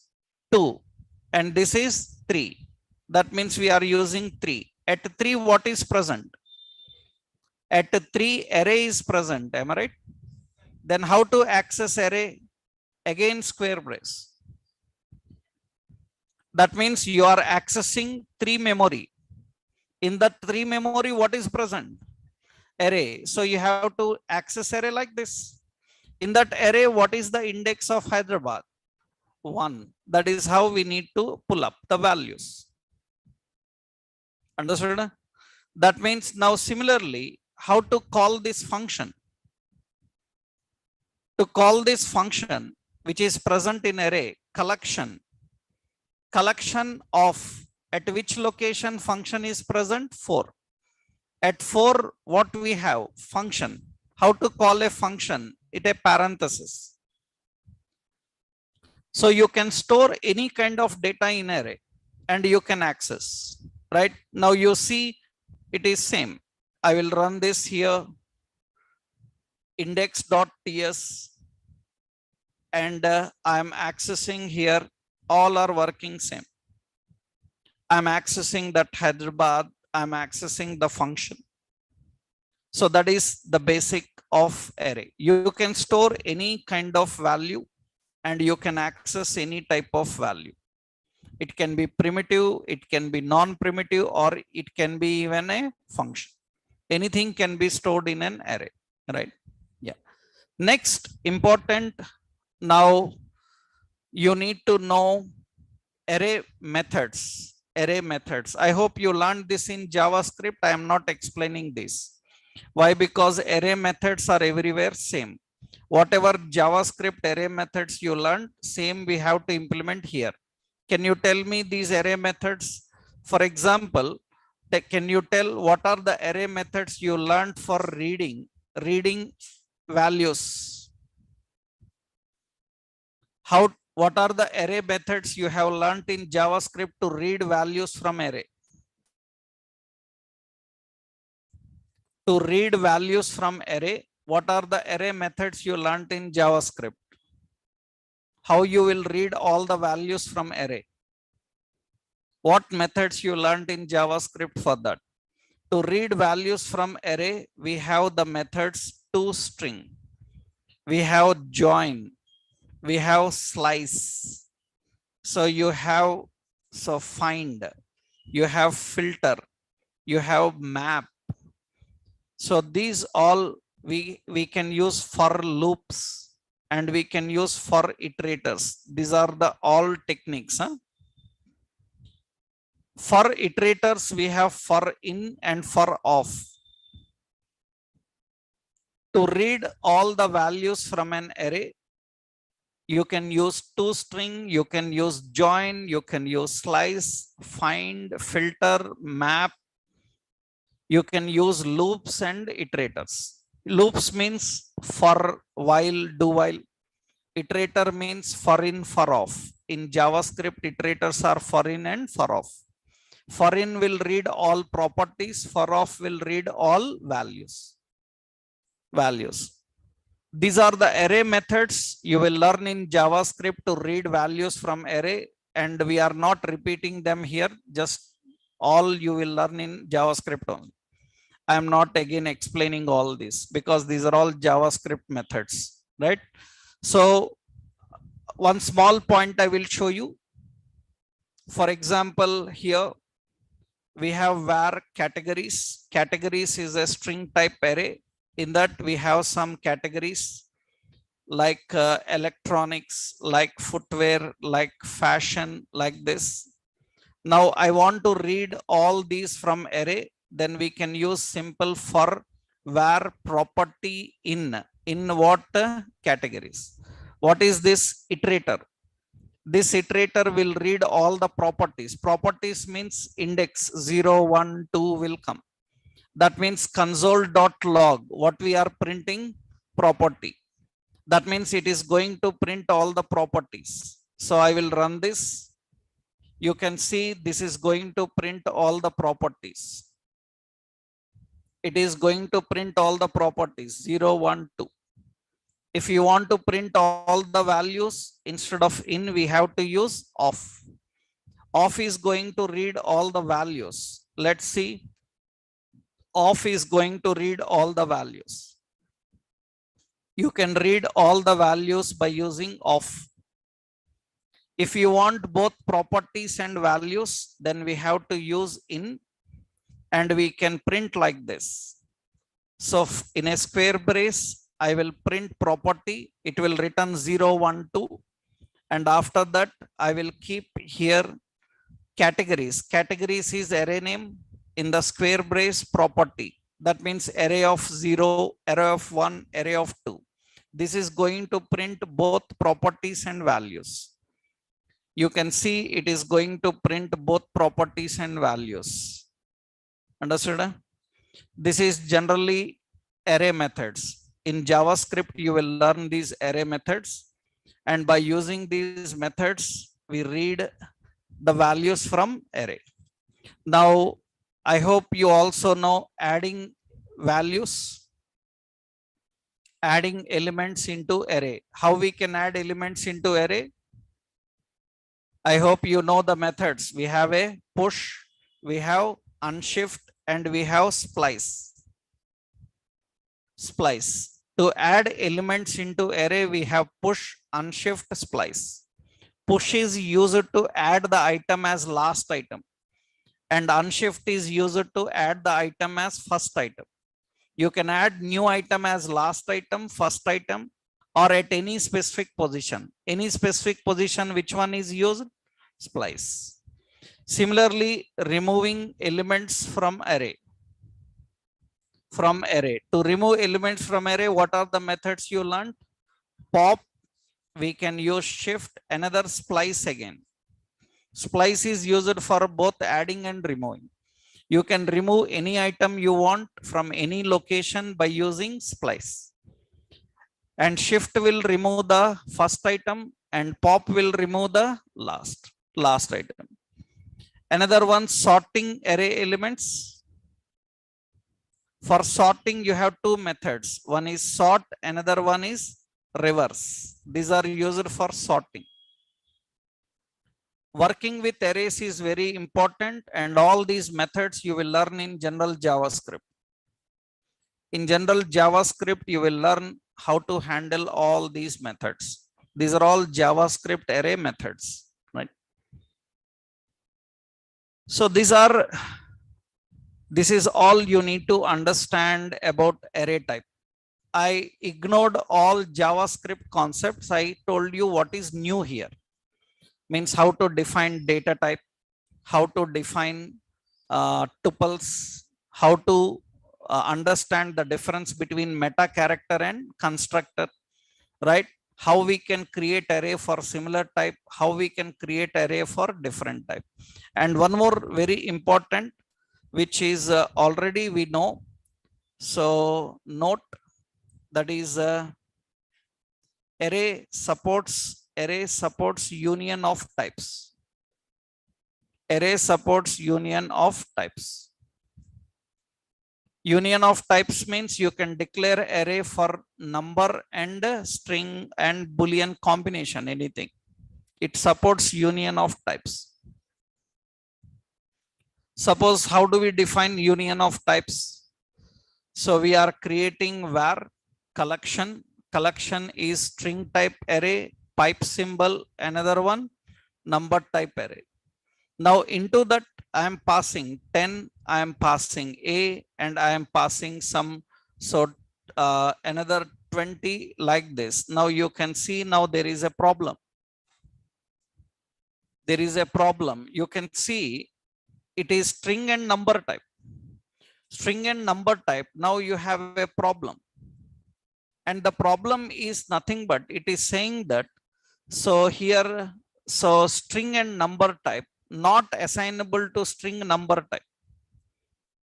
2, and this is 3. That means we are using 3. At 3, what is present? At 3, array is present. Am I right? Then how to access array? Again, square brace. That means you are accessing 3 memory. In that 3 memory, what is present? Array. So you have to access array like this. In that array, what is the index of Hyderabad? 1. That is how we need to pull up the values. Understood? That means now similarly, how to call this function? To call this function, which is present in array, collection of at which location function is present? 4. At 4, what we have? Function. How to call a function? It a parenthesis. So you can store any kind of data in array and you can access, right? Now you see it is same. I will run this here, index.ts, and I am accessing here, all are working same. I'm accessing that Hyderabad, I'm accessing the function. So that is the basic of array. You can store any kind of value and you can access any type of value. It can be primitive, it can be non-primitive, or it can be even a function. Anything can be stored in an array, right? Yeah. Next, important, now you need to know array methods. Array methods. I hope you learned this in JavaScript. I am not explaining this. Why? Because array methods are everywhere same. Whatever JavaScript array methods you learned, same we have to implement here. Can you tell me these array methods? For example, can you tell what are the array methods you learned for reading values? What are the array methods you have learned in JavaScript to read values from array? To read values from array, what are the array methods you learned in JavaScript? How you will read all the values from array? What methods you learned in JavaScript for that? To read values from array, we have the methods toString. We have join. We have slice. So you have find. You have filter. You have map. So these all we can use for loops and we can use for iterators. These are the all techniques. For iterators, we have for in and for off. To read all the values from an array, you can use toString, you can use join, you can use slice, find, filter, map. You can use loops and iterators. Loops means for, while, do while. Iterator means for in, for off. In JavaScript, iterators are for in and for off. For in will read all properties, for off will read all values. These are the array methods you will learn in JavaScript to read values from array, and we are not repeating them here, just all you will learn in JavaScript only. I am not again explaining all this because these are all JavaScript methods, right? So one small point I will show you. For example, here we have var categories. Categories is a string type array. In that we have some categories like electronics, like footwear, like fashion, like this. Now I want to read all these from array. Then we can use simple for var property in what categories. What is this iterator? This iterator will read all the properties. Properties means index 0, 1, 2 will come. That means console.log. What we are printing? Property. That means it is going to print all the properties. So I will run this. You can see this is going to print all the properties. It is going to print all the properties 0, 1, 2. If you want to print all the values, instead of in, we have to use off. Off is going to read all the values. Let's see. Off is going to read all the values. You can read all the values by using off. If you want both properties and values, then we have to use in, and we can print like this. So in a square brace, I will print property. It will return 0, 1, 2. And after that, I will keep here categories. Categories is array name in the square brace property. That means array of 0, array of 1, array of 2. This is going to print both properties and values. You can see it is going to print both properties and values. Understood? This is generally array methods. In JavaScript, you will learn these array methods. And by using these methods, we read the values from array. Now, I hope you also know adding values, adding elements into array. How we can add elements into array? I hope you know the methods. We have a push, we have unshift, and we have splice. Splice. To add elements into array, we have push, unshift, splice. Push is used to add the item as last item, and unshift is used to add the item as first item. You can add new item as last item, first item, or at any specific position. Any specific position, which one is used? Splice. Similarly, removing elements from array. To remove elements from array, what are the methods you learned? Pop, we can use shift, another splice again. Splice is used for both adding and removing. You can remove any item you want from any location by using splice. And shift will remove the first item, and pop will remove the last item. Another one, sorting array elements. For sorting, you have two methods. One is sort, another one is reverse. These are used for sorting. Working with arrays is very important, and all these methods you will learn in general JavaScript. In general JavaScript, you will learn how to handle all these methods. These are all JavaScript array methods, right? So this is all you need to understand about array type. I ignored all JavaScript concepts. I told you what is new here. Means how to define data type, how to define tuples, how to understand the difference between meta character and constructor, right? How we can create array for similar type, how we can create array for different type. And one more very important, which is already we know. So note, that is array supports union of types. Array supports union of types. Union of types means you can declare array for number and string and Boolean combination, anything. It supports union of types. Suppose, how do we define union of types? So we are creating var collection. Collection is string type array, pipe symbol, another one, number type array. Now into that I am passing 10, I am passing A, and I am passing some, so another 20 like this. Now you can see now there is a problem. There is a problem. You can see it is string and number type. String and number type. Now you have a problem. And the problem is nothing but it is saying that, so here, so string and number type not assignable to string number type.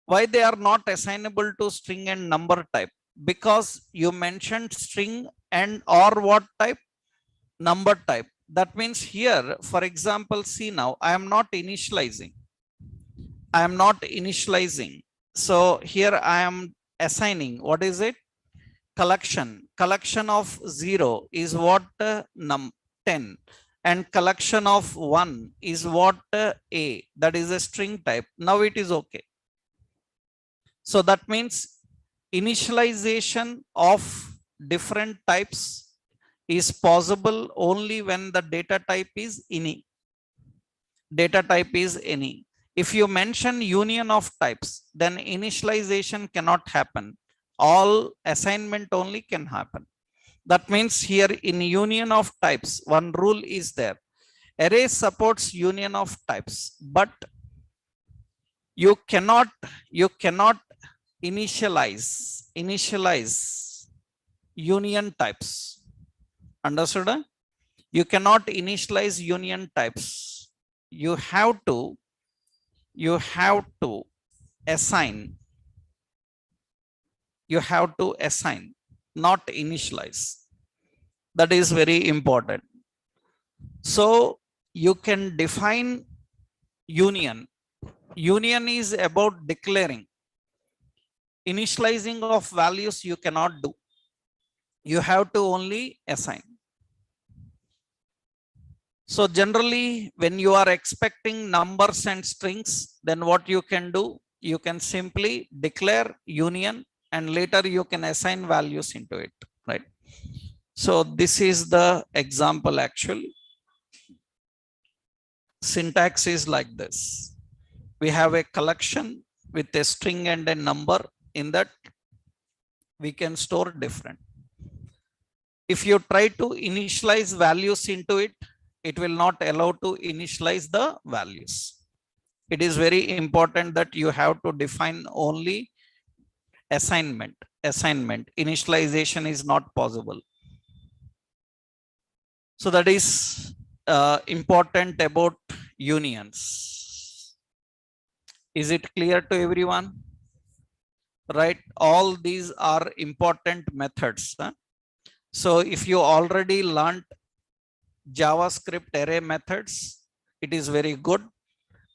Why they are not assignable to string and number type? Because you mentioned string and or what type? Number type. That means here, for example, see now, I am not initializing. I am not initializing. So here I am assigning, what is it? Collection. Collection of 0 is what? 10. And collection of 1 is what? A. That is a string type. Now it is okay. So that means initialization of different types is possible only when the data type is any. Data type is any. If you mention union of types, then initialization cannot happen. All assignment only can happen. That means here in union of types, one rule is there. Array supports union of types, but you cannot initialize union types. Understood? You cannot initialize union types. You have to assign. You have to assign, not initialize. That is very important. So you can define union. Union is about declaring. Initializing of values you cannot do. You have to only assign. So generally, when you are expecting numbers and strings, then what you can do? You can simply declare union and later you can assign values into it, right? So this is the example actually. Syntax is like this. We have a collection with a string and a number. In that, we can store different. If you try to initialize values into it, it will not allow to initialize the values. It is very important that you have to define only assignment. Initialization is not possible. So that is important about unions. Is it clear to everyone? Right? All these are important methods. So if you already learned JavaScript array methods, it is very good.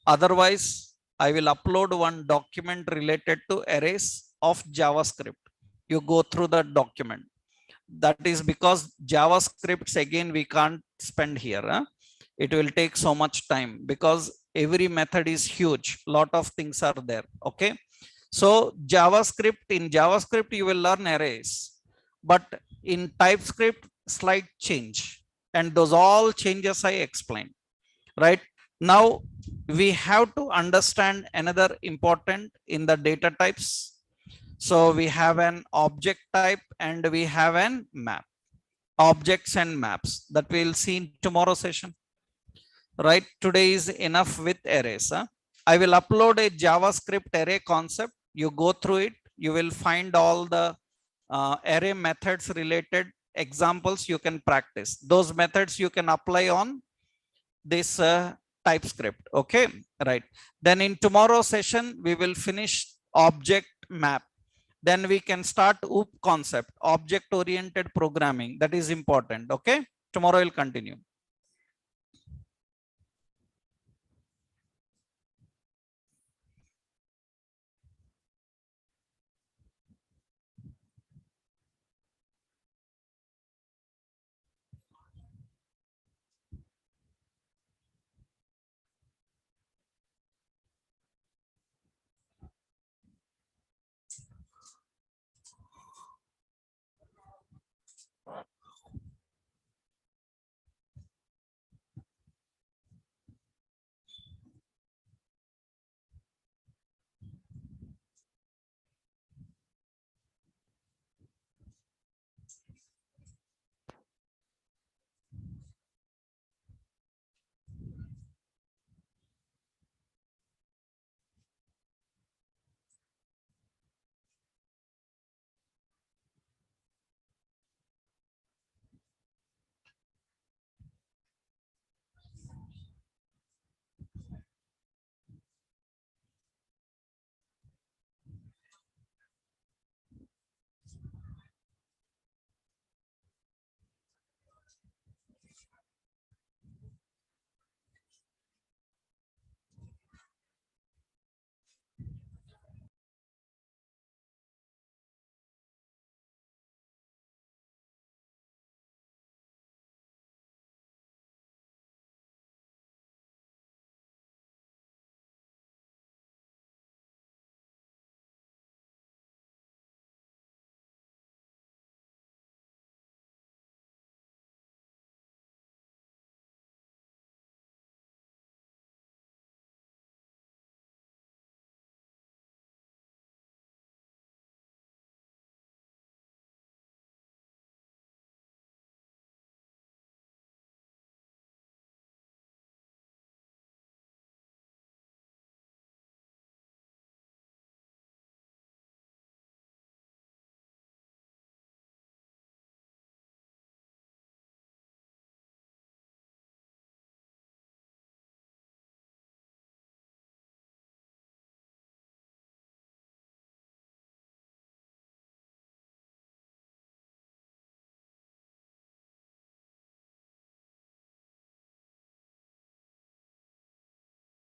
Otherwise, I will upload one document related to arrays of JavaScript. You go through that document. That is because JavaScripts, again, we can't spend here. It will take so much time because every method is huge. Lot of things are there. Okay. So in JavaScript, you will learn arrays, but in TypeScript, slight change. And those all changes I explained, right? Now we have to understand another important in the data types. So we have an object type and we have an map. Objects and maps that we'll see in tomorrow's session, right? Today is enough with arrays. I will upload a JavaScript array concept. You go through it. You will find all the array methods related examples you can practice. Those methods you can apply on this TypeScript. Okay, right. Then in tomorrow's session, we will finish object map. Then we can start OOP concept, object oriented programming. That is important. Okay, tomorrow we'll continue.